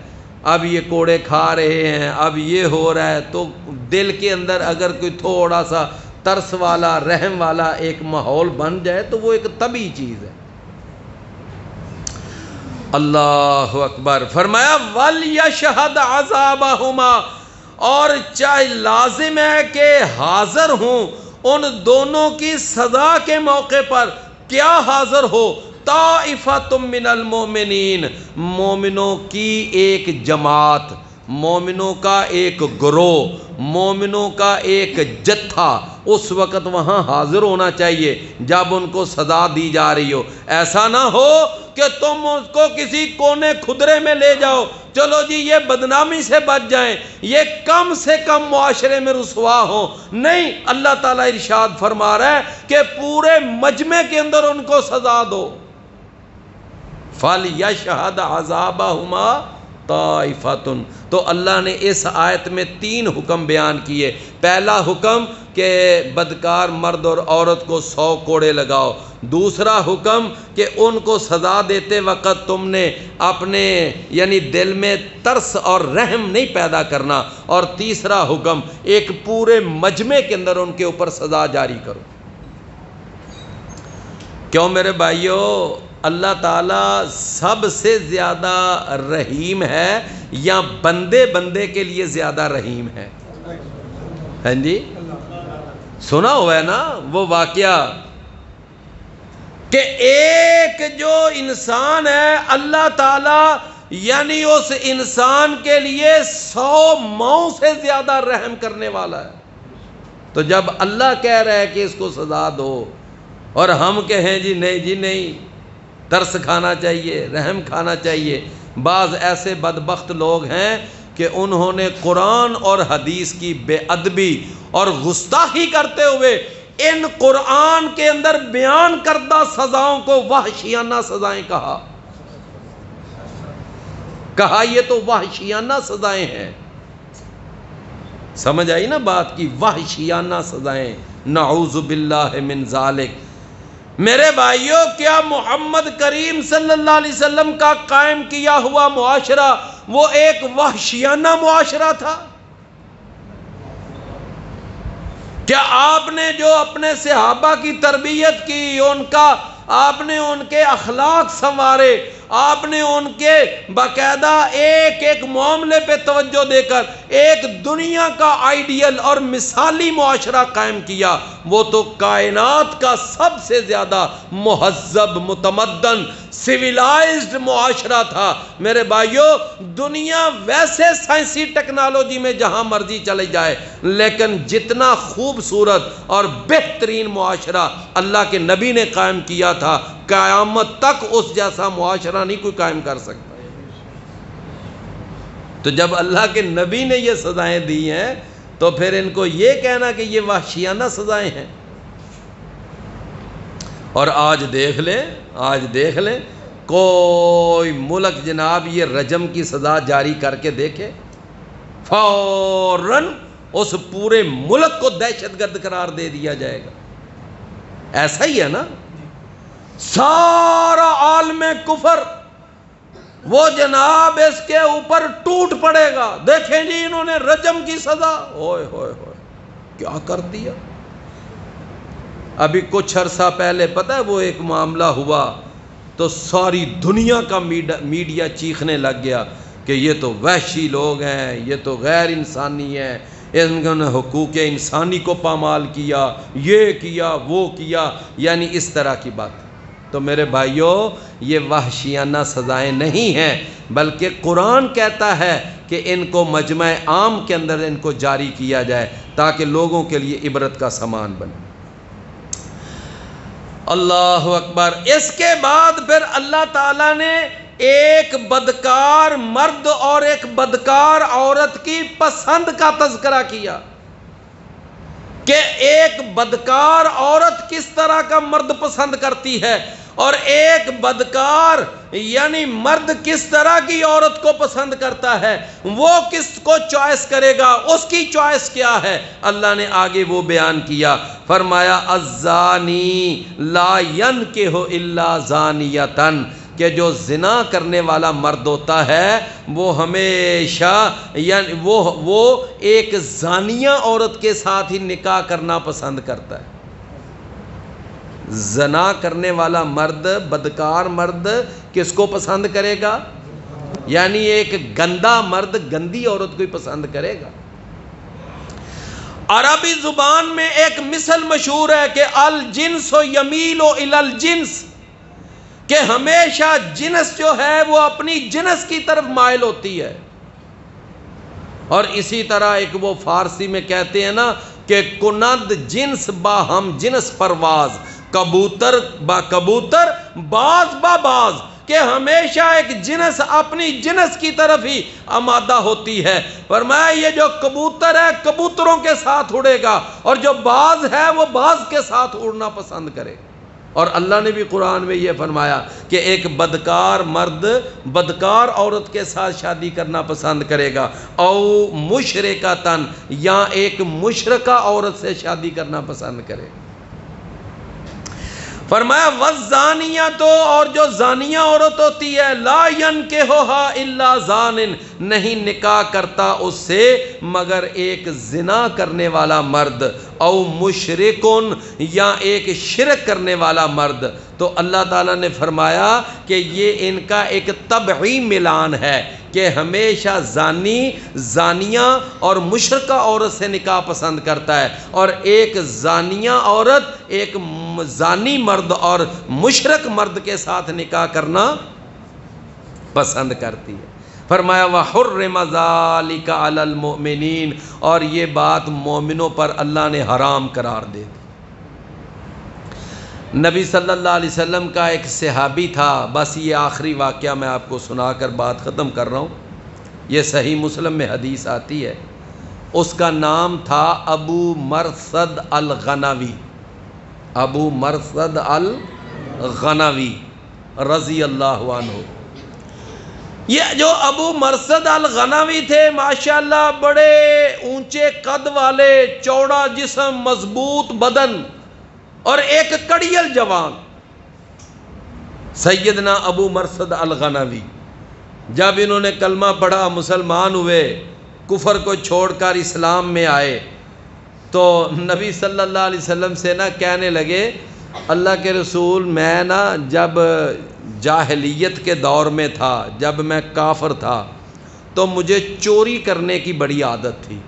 اب یہ کوڑے کھا رہے ہیں، اب یہ ہو رہا ہے، تو دل کے اندر اگر کوئی تھوڑا سا ترس والا، رحم والا ایک ماحول بن جائے تو وہ ایک طبعی چیز ہے۔ اللہ اکبر۔ فرمایا وَلْيَشْهَدْ عَذَابَهُمَا، اور چاہے لازم ہے کہ حاضر ہوں ان دونوں کی سزا کے موقع پر۔ کیا حاضر ہو؟ طَائِفَةٌ مِّنَ الْمُؤْمِنِينَ، مومنوں کی ایک جماعت، مومنوں کا ایک گروہ، مومنوں کا ایک جتھا اس وقت وہاں حاضر ہونا چاہیے جب ان کو سزا دی جا رہی ہو۔ ایسا نہ ہو کہ تم اس کو کسی کونے کھدرے میں لے جاؤ، چلو جی یہ بدنامی سے بچ جائیں، یہ کم سے کم معاشرے میں رسوا ہوں۔ نہیں، اللہ تعالیٰ ارشاد فرما رہا ہے کہ پورے مجمع کے اندر ان کو سزا دو۔ فَلْيَشْهَدْ عَذَابَهُمَا طائفتن۔ تو اللہ نے اس آیت میں 3 حکم بیان کیے۔ پہلا حکم کہ بدکار مرد اور عورت کو 100 کوڑے لگاؤ۔ دوسرا حکم کہ ان کو سزا دیتے وقت تم نے اپنے یعنی دل میں ترس اور رحم نہیں پیدا کرنا۔ اور تیسرا حکم ایک پورے مجمع کے اندر ان کے اوپر سزا جاری کرو۔ کیوں میرے بھائیو؟ اللہ تعالیٰ سب سے زیادہ رحیم ہے یا بندے بندے کے لیے زیادہ رحیم ہے؟ ہاں جی سنا ہوا ہے نا وہ واقعہ کہ ایک جو انسان ہے اللہ تعالی یعنی اس انسان کے لیے 100 ماؤں سے زیادہ رحم کرنے والا ہے. تو جب اللہ کہہ رہا ہے کہ اس کو سزا دو اور ہم کہیں جی نہیں ترس کھانا چاہیے رحم کھانا چاہیے. بعض ایسے بدبخت لوگ ہیں کہ انہوں نے قرآن اور حدیث کی بے ادبی اور گستاخی کرتے ہوئے ان قرآن کے اندر بیان کردہ سزاؤں کو وحشیانہ سزائیں کہا یہ تو وحشیانہ سزائیں ہیں. سمجھ آئی نا بات کی؟ وحشیانہ سزائیں، نعوذ باللہ من ذالک. میرے بھائیوں کیا محمد کریم صلی اللہ علیہ وسلم کا قائم کیا ہوا معاشرہ وہ ایک وحشیانہ معاشرہ تھا؟ کیا آپ نے جو اپنے صحابہ کی تربیت کی آپ نے ان کے اخلاق سنوارے، آپ نے ان کے باقاعدہ ایک معاملے پہ توجہ دے کر ایک دنیا کا آئیڈیل اور مثالی معاشرہ قائم کیا، وہ تو کائنات کا سب سے زیادہ مہذب متمدن سویلائزڈ معاشرہ تھا. میرے بھائیوں دنیا ویسے سائنسی ٹیکنالوجی میں جہاں مرضی چلے جائے لیکن جتنا خوبصورت اور بہترین معاشرہ اللہ کے نبی نے قائم کیا تھا قیامت تک اس جیسا معاشرہ نہیں کوئی قائم کر سکتا. تو جب اللہ کے نبی نے یہ سزائیں دی ہیں تو پھر ان کو یہ کہنا کہ یہ وحشیانہ سزائیں ہیں. اور آج دیکھ لیں کوئی ملک جناب یہ رجم کی سزا جاری کر کے دیکھے فوراً اس پورے ملک کو دہشت گرد قرار دے دیا جائے گا. ایسا ہی ہے نا؟ سارا عالم کفر وہ جناب اس کے اوپر ٹوٹ پڑے گا. دیکھیں جی انہوں نے رجم کی سزا اوئے ہوئے کیا کر دیا. ابھی کچھ عرصہ پہلے پتہ ہے وہ ایک معاملہ ہوا تو ساری دنیا کا میڈیا چیخنے لگ گیا کہ یہ تو وحشی لوگ ہیں، یہ تو غیر انسانی ہیں، انہوں نے حقوق انسانی کو پامال کیا، یہ کیا وہ کیا، یعنی اس طرح کی بات. تو میرے بھائیوں یہ وحشیانہ سزائیں نہیں ہیں بلکہ قرآن کہتا ہے کہ ان کو مجمع عام کے اندر ان کو جاری کیا جائے تاکہ لوگوں کے لیے عبرت کا سامان بنے. اللہ اکبر. اس کے بعد پھر اللہ تعالیٰ نے ایک بدکار مرد اور ایک بدکار عورت کی پسند کا تذکرہ کیا کہ ایک بدکار عورت کس طرح کا مرد پسند کرتی ہے اور ایک بدکار یعنی مرد کس طرح کی عورت کو پسند کرتا ہے. وہ کس کو چوائس کرے گا، اس کی چوائس کیا ہے، اللہ نے آگے وہ بیان کیا. فرمایا الزانی لا ینکح الا زانیۃ، کہ جو زنا کرنے والا مرد ہوتا ہے وہ ہمیشہ یعنی وہ ایک زانیہ عورت کے ساتھ ہی نکاح کرنا پسند کرتا ہے. زنا کرنے والا مرد بدکار مرد کس کو پسند کرے گا؟ یعنی ایک گندا مرد گندی عورت کو ہی پسند کرے گا. عربی زبان میں ایک مثل مشہور ہے کہ الجنس یمیل الی الجنس، کہ ہمیشہ جنس جو ہے وہ اپنی جنس کی طرف مائل ہوتی ہے. اور اسی طرح ایک وہ فارسی میں کہتے ہیں نا کہ کند جنس با ہم جنس پرواز، کبوتر با کبوتر باز با باز، کہ ہمیشہ ایک جنس اپنی جنس کی طرف ہی آمادہ ہوتی ہے. فرمایا یہ جو کبوتر ہے کبوتروں کے ساتھ اڑے گا اور جو باز ہے وہ باز کے ساتھ اڑنا پسند کرے. اور اللہ نے بھی قرآن میں یہ فرمایا کہ ایک بدکار مرد بدکار عورت کے ساتھ شادی کرنا پسند کرے گا، او مشرکتن، یا ایک مشرکہ عورت سے شادی کرنا پسند کرے گا. فرمایا والزانیۃ، اور جو زانیہ عورت ہوتی ہے، لا ینکحھا الا زان، نہیں نکاح کرتا اس سے مگر ایک زنا کرنے والا مرد. او مشرکن یا ایک شرک کرنے والا مرد، تو اللہ تعالیٰ نے فرمایا کہ یہ ان کا ایک طبعی ملان ہے کہ ہمیشہ زانی زانیہ اور مشرکہ عورت سے نکاح پسند کرتا ہے، اور ایک زانیہ عورت ایک زانی مرد اور مشرک مرد کے ساتھ نکاح کرنا پسند کرتی ہے۔ فرمایا وَحُرِّمَ ذَلِكَ عَلَى الْمُؤْمِنِينَ، اور یہ بات مومنوں پر اللہ نے حرام قرار دے دی۔ نبی صلی اللہ علیہ وسلم کا ایک صحابی تھا، بس یہ آخری واقعہ میں آپ کو سنا کر بات ختم کر رہا ہوں، یہ صحیح مسلم میں حدیث آتی ہے۔ اس کا نام تھا ابو مرثد الغنوی، ابو مرثد الغنوی رضی اللہ عنہ۔ یہ جو ابو مرثد الغنوی تھے ماشاءاللہ بڑے اونچے قد والے، چوڑا جسم، مضبوط بدن اور ایک کڑیل جوان۔ سیدنا ابو مرثد الغنوی جب انہوں نے کلمہ پڑھا، مسلمان ہوئے، کفر کو چھوڑ کر اسلام میں آئے، تو نبی صلی اللہ علیہ وسلم سے کہنے لگے اللہ کے رسول، میں جب جاہلیت کے دور میں تھا، جب میں کافر تھا، تو مجھے چوری کرنے کی بڑی عادت تھی،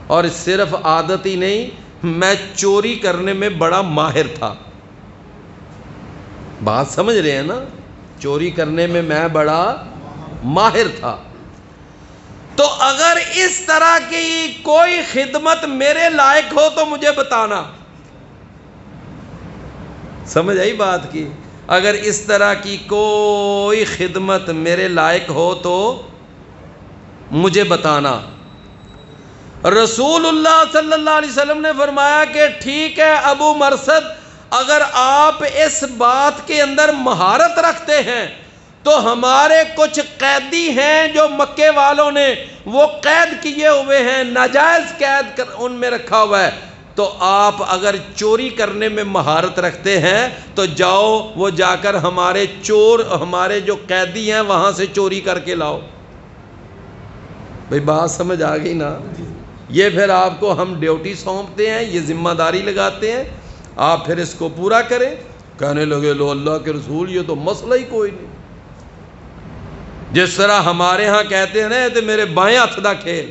اور صرف عادت ہی نہیں، میں چوری کرنے میں بڑا ماہر تھا۔ بات سمجھ رہے ہیں نا؟ چوری کرنے میں بڑا ماہر تھا۔ تو اگر اس طرح کی کوئی خدمت میرے لائق ہو تو مجھے بتانا۔ سمجھ آئی بات کی؟ اگر اس طرح کی کوئی خدمت میرے لائق ہو تو مجھے بتانا۔ رسول اللہ صلی اللہ علیہ وسلم نے فرمایا کہ ٹھیک ہے ابو مرثد، اگر آپ اس بات کے اندر مہارت رکھتے ہیں تو ہمارے کچھ قیدی ہیں جو مکے والوں نے وہ قید کیے ہوئے ہیں، ناجائز قید ان میں رکھا ہوا ہے، تو آپ اگر چوری کرنے میں مہارت رکھتے ہیں تو جاؤ، وہ جا کر ہمارے چور، ہمارے جو قیدی ہیں وہاں سے چوری کر کے لاؤ۔ بھئی بات سمجھ آ گئی نا؟ یہ پھر آپ کو ہم ڈیوٹی سونپتے ہیں، یہ ذمہ داری لگاتے ہیں، آپ پھر اس کو پورا کریں۔ کہنے لگے لو اللہ کے رسول یہ تو مسئلہ ہی کوئی نہیں، جس طرح ہمارے ہاں کہتے ہیں نا تو میرے بائیں ہاتھ دا کھیل۔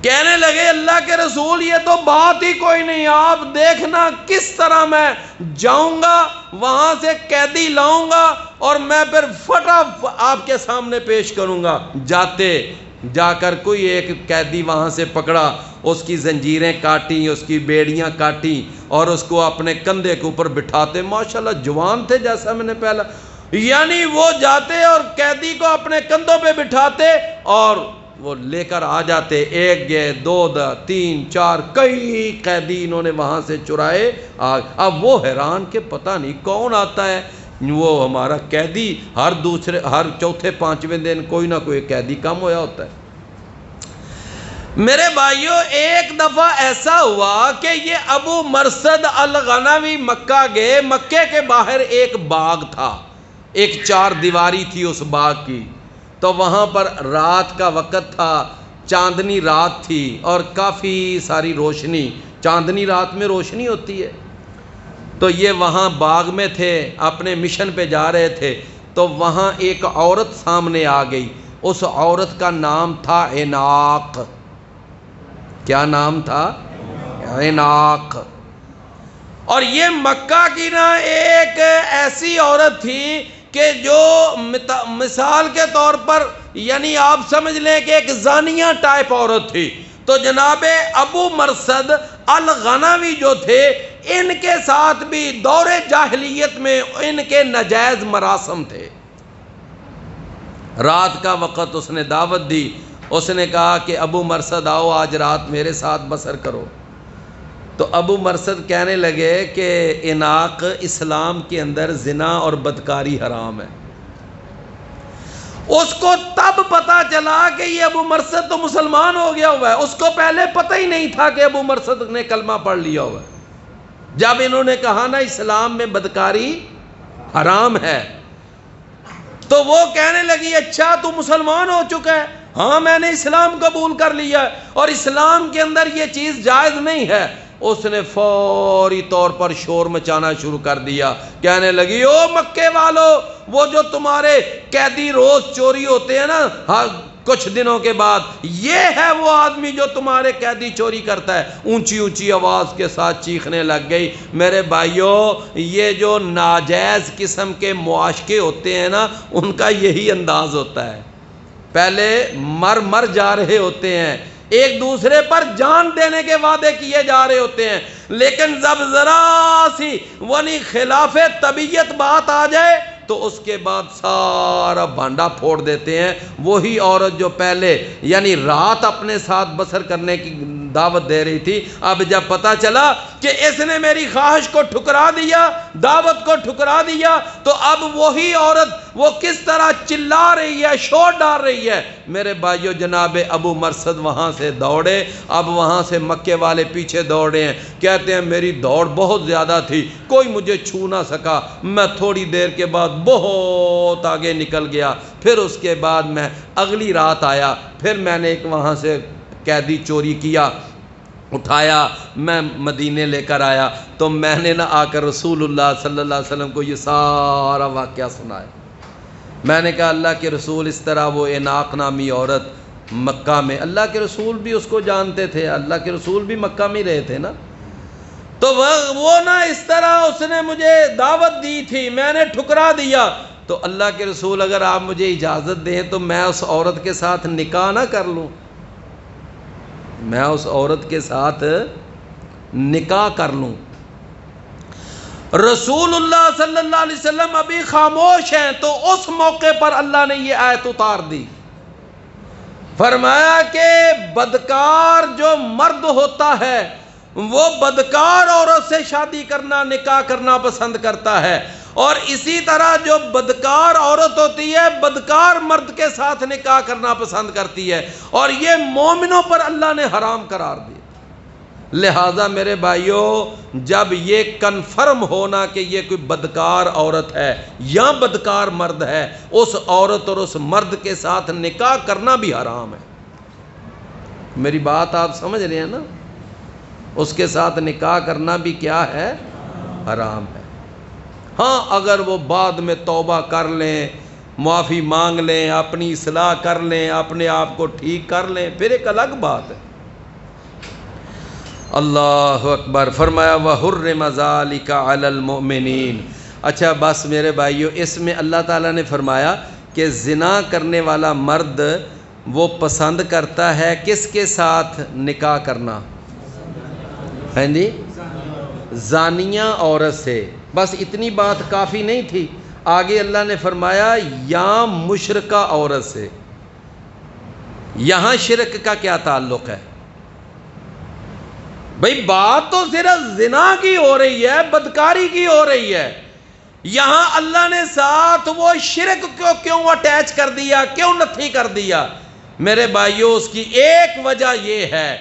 کہنے لگے اللہ کے رسول یہ تو بات ہی کوئی نہیں، آپ دیکھنا کس طرح میں جاؤں گا، وہاں سے قیدی لاؤں گا اور میں پھر فٹا آپ کے سامنے پیش کروں گا۔ جا کر کوئی ایک قیدی وہاں سے پکڑا، اس کی زنجیریں کاٹیں، اس کی بیڑیاں کاٹیں اور اس کو اپنے کندھے کے اوپر بٹھاتے، ماشاءاللہ جوان تھے جیسا میں نے پہلا، یعنی وہ جاتے اور قیدی کو اپنے کندھوں پہ بٹھاتے اور وہ لے کر آ جاتے، ایک گئے، دو تین چار، کئی قیدی انہوں نے وہاں سے چرائے۔ اب وہ حیران کہ پتہ نہیں کون آتا ہے، وہ ہمارا قیدی ہر چوتھے پانچویں دن کوئی نہ کوئی قیدی کم ہویا ہوتا ہے۔ میرے بھائیوں ایک دفعہ ایسا ہوا کہ یہ ابو مرثد الغنوی مکہ گئے، مکے کے باہر ایک باغ تھا، ایک چار دیواری تھی اس باغ کی، تو وہاں پر رات کا وقت تھا، چاندنی رات تھی اور کافی ساری روشنی، چاندنی رات میں روشنی ہوتی ہے، تو یہ وہاں باغ میں تھے، اپنے مشن پہ جا رہے تھے، تو وہاں ایک عورت سامنے آ گئی، اس عورت کا نام تھا عناق۔ کیا نام تھا؟ عناق۔ اور یہ مکہ کی ایک ایسی عورت تھی کہ جو مثال کے طور پر یعنی آپ سمجھ لیں کہ ایک زانیہ ٹائپ عورت تھی۔ تو جناب ابو مرثد الغنوی جو تھے ان کے ساتھ بھی دور جاہلیت میں ان کے ناجائز مراسم تھے۔ رات کا وقت اس نے دعوت دی، اس نے کہا کہ ابو مرثد آؤ آج رات میرے ساتھ بسر کرو۔ تو ابو مرثد کہنے لگے کہ عناق اسلام کے اندر زنا اور بدکاری حرام ہے۔ اس کو تب پتا چلا کہ یہ ابو مرثد تو مسلمان ہو گیا ہوا ہے، اس کو پہلے پتہ ہی نہیں تھا کہ ابو مرثد نے کلمہ پڑھ لیا ہوا ہے۔ جب انہوں نے کہا نا اسلام میں بدکاری حرام ہے، تو وہ کہنے لگی اچھا تو مسلمان ہو چکا ہے، ہاں میں نے اسلام قبول کر لیا ہے اور اسلام کے اندر یہ چیز جائز نہیں ہے، اس نے فوری طور پر شور مچانا شروع کر دیا، کہنے لگی او مکے والو، وہ جو تمہارے قیدی روز چوری ہوتے ہیں نا کچھ دنوں کے بعد، یہ ہے وہ آدمی جو تمہارے قیدی چوری کرتا ہے۔ اونچی اونچی آواز کے ساتھ چیخنے لگ گئی۔ میرے بھائیوں، یہ جو ناجائز قسم کے معاشقے ہوتے ہیں نا، ان کا یہی انداز ہوتا ہے، پہلے مر جا رہے ہوتے ہیں، ایک دوسرے پر جان دینے کے وعدے کیے جا رہے ہوتے ہیں، لیکن جب ذرا سی خلاف طبیعت بات آ جائے تو اس کے بعد سارا بھانڈا پھوڑ دیتے ہیں۔ وہی عورت جو پہلے یعنی رات اپنے ساتھ بسر کرنے کی دعوت دے رہی تھی، اب جب پتہ چلا کہ اس نے میری خواہش کو ٹھکرا دیا، دعوت کو ٹھکرا دیا، تو اب وہی عورت وہ کس طرح چلا رہی ہے، شور ڈال رہی ہے۔ میرے بھائیو، جناب ابو مرثد وہاں سے دوڑے، اب وہاں سے مکے والے پیچھے دوڑے ہیں، کہتے ہیں میری دوڑ بہت زیادہ تھی، کوئی مجھے چھو نہ سکا، میں تھوڑی دیر کے بعد بہت آگے نکل گیا، پھر اس کے بعد میں اگلی رات آیا، پھر میں نے ایک وہاں سے قیدی چوری کیا، اٹھایا، میں مدینے لے کر آیا، تو میں نے نہ آ کر رسول اللہ صلی اللہ علیہ وسلم کو یہ سارا واقعہ سنایا۔ میں نے کہا اللہ کے رسول، اس طرح وہ عناق نامی عورت مکہ میں، اللہ کے رسول بھی اس کو جانتے تھے، اللہ کے رسول بھی مکہ میں رہے تھے نا، تو وہ نہ اس طرح اس نے مجھے دعوت دی تھی، میں نے ٹھکرا دیا، تو اللہ کے رسول اگر آپ مجھے اجازت دیں تو میں اس عورت کے ساتھ نکاح نہ کر لوں، میں اس عورت کے ساتھ نکاح کر لوں۔ رسول اللہ صلی اللہ علیہ وسلم ابھی خاموش ہیں، تو اس موقع پر اللہ نے یہ آیت اتار دی، فرمایا کہ بدکار جو مرد ہوتا ہے وہ بدکار عورت سے شادی کرنا، نکاح کرنا پسند کرتا ہے، اور اسی طرح جو بدکار عورت ہوتی ہے بدکار مرد کے ساتھ نکاح کرنا پسند کرتی ہے، اور یہ مومنوں پر اللہ نے حرام قرار دیا۔ لہٰذا میرے بھائیوں، جب یہ کنفرم ہونا کہ یہ کوئی بدکار عورت ہے یا بدکار مرد ہے، اس عورت اور اس مرد کے ساتھ نکاح کرنا بھی حرام ہے۔ میری بات آپ سمجھ رہے ہیں نا؟ اس کے ساتھ نکاح کرنا بھی کیا ہے؟ حرام ہے۔ ہاں اگر وہ بعد میں توبہ کر لیں، معافی مانگ لیں، اپنی اصلاح کر لیں، اپنے آپ کو ٹھیک کر لیں، پھر ایک الگ بات ہے۔ اللہ اکبر۔ فرمایا وَحُرِّمَ ذَلِكَ عَلَى الْمُؤْمِنِينَ۔ اچھا بس میرے بھائیو، اس میں اللہ تعالیٰ نے فرمایا کہ زنا کرنے والا مرد وہ پسند کرتا ہے کس کے ساتھ نکاح کرنا؟ ہیں جی؟ زانیہ عورت سے۔ بس اتنی بات کافی نہیں تھی، آگے اللہ نے فرمایا یا مشرکہ عورت سے۔ یہاں شرک کا کیا تعلق ہے؟ بھئی بات تو صرف زنا کی ہو رہی ہے، بدکاری کی ہو رہی ہے، یہاں اللہ نے ساتھ وہ شرک کو کیوں اٹیچ کر دیا، کیوں نتھی کر دیا؟ میرے بھائیو، اس کی ایک وجہ یہ ہے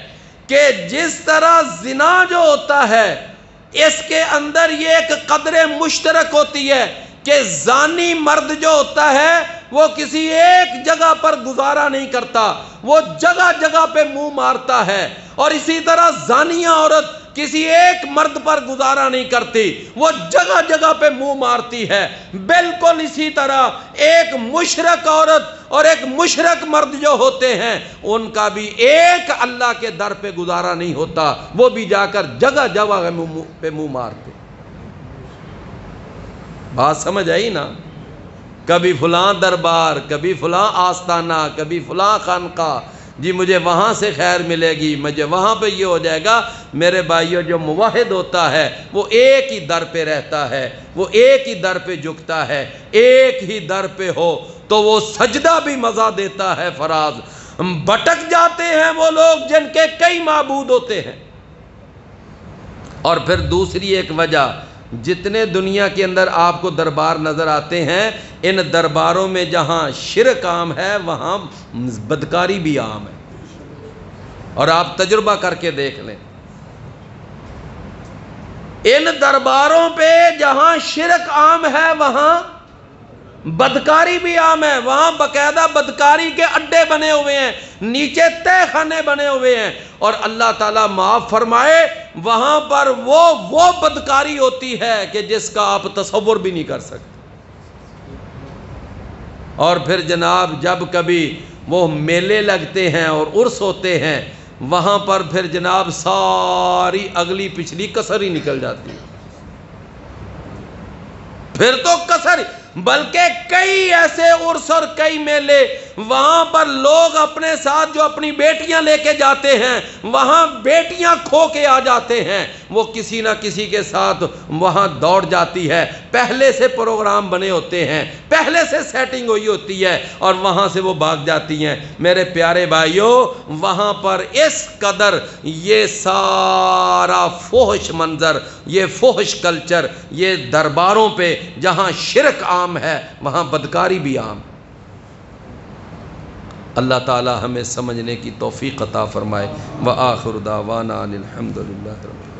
کہ جس طرح زنا جو ہوتا ہے اس کے اندر یہ ایک قدر مشترک ہوتی ہے کہ زانی مرد جو ہوتا ہے وہ کسی ایک جگہ پر گزارا نہیں کرتا، وہ جگہ جگہ پہ منہ مارتا ہے، اور اسی طرح زانیہ عورت کسی ایک مرد پر گزارا نہیں کرتی، وہ جگہ جگہ پہ منہ مارتی ہے۔ بالکل اسی طرح ایک مشرک عورت اور ایک مشرک مرد جو ہوتے ہیں ان کا بھی ایک اللہ کے در پہ گزارا نہیں ہوتا، وہ بھی جا کر جگہ جگہ پہ منہ مارتے۔ بات سمجھ آئی نا؟ کبھی فلاں دربار، کبھی فلاں آستانہ، کبھی فلاں خانقاہ، جی مجھے وہاں سے خیر ملے گی، مجھے وہاں پہ یہ ہو جائے گا۔ میرے بھائیو، جو موحد ہوتا ہے وہ ایک ہی در پہ رہتا ہے، وہ ایک ہی در پہ جھکتا ہے، ایک ہی در پہ ہو تو وہ سجدہ بھی مزہ دیتا ہے فراز۔ بھٹک جاتے ہیں وہ لوگ جن کے کئی معبود ہوتے ہیں۔ اور پھر دوسری ایک وجہ، جتنے دنیا کے اندر آپ کو دربار نظر آتے ہیں، ان درباروں میں جہاں شرک عام ہے وہاں بدکاری بھی عام ہے، اور آپ تجربہ کر کے دیکھ لیں۔ ان درباروں پہ جہاں شرک عام ہے وہاں بدکاری بھی عام ہے، وہاں باقاعدہ بدکاری کے اڈے بنے ہوئے ہیں، نیچے تہ خانے بنے ہوئے ہیں، اور اللہ تعالیٰ معاف فرمائے وہاں پر وہ بدکاری ہوتی ہے کہ جس کا آپ تصور بھی نہیں کر سکتے۔ اور پھر جناب جب کبھی وہ میلے لگتے ہیں اور عرس ہوتے ہیں، وہاں پر پھر جناب ساری اگلی پچھلی کسر ہی نکل جاتی ہے، پھر تو کسر، بلکہ کئی ایسے عرس اور کئی میلے وہاں پر لوگ اپنے ساتھ جو اپنی بیٹیاں لے کے جاتے ہیں، وہاں بیٹیاں کھو کے آ جاتے ہیں، وہ کسی نہ کسی کے ساتھ وہاں دوڑ جاتی ہے، پہلے سے پروگرام بنے ہوتے ہیں، پہلے سے سیٹنگ ہوئی ہوتی ہے، اور وہاں سے وہ بھاگ جاتی ہیں۔ میرے پیارے بھائیوں، وہاں پر اس قدر یہ سارا فحش منظر، یہ فحش کلچر، یہ درباروں پہ جہاں شرک عام ہے وہاں بدکاری بھی عام۔ اللہ تعالی ہمیں سمجھنے کی توفیق عطا فرمائے۔ وآخر دعوانا الحمدللہ رب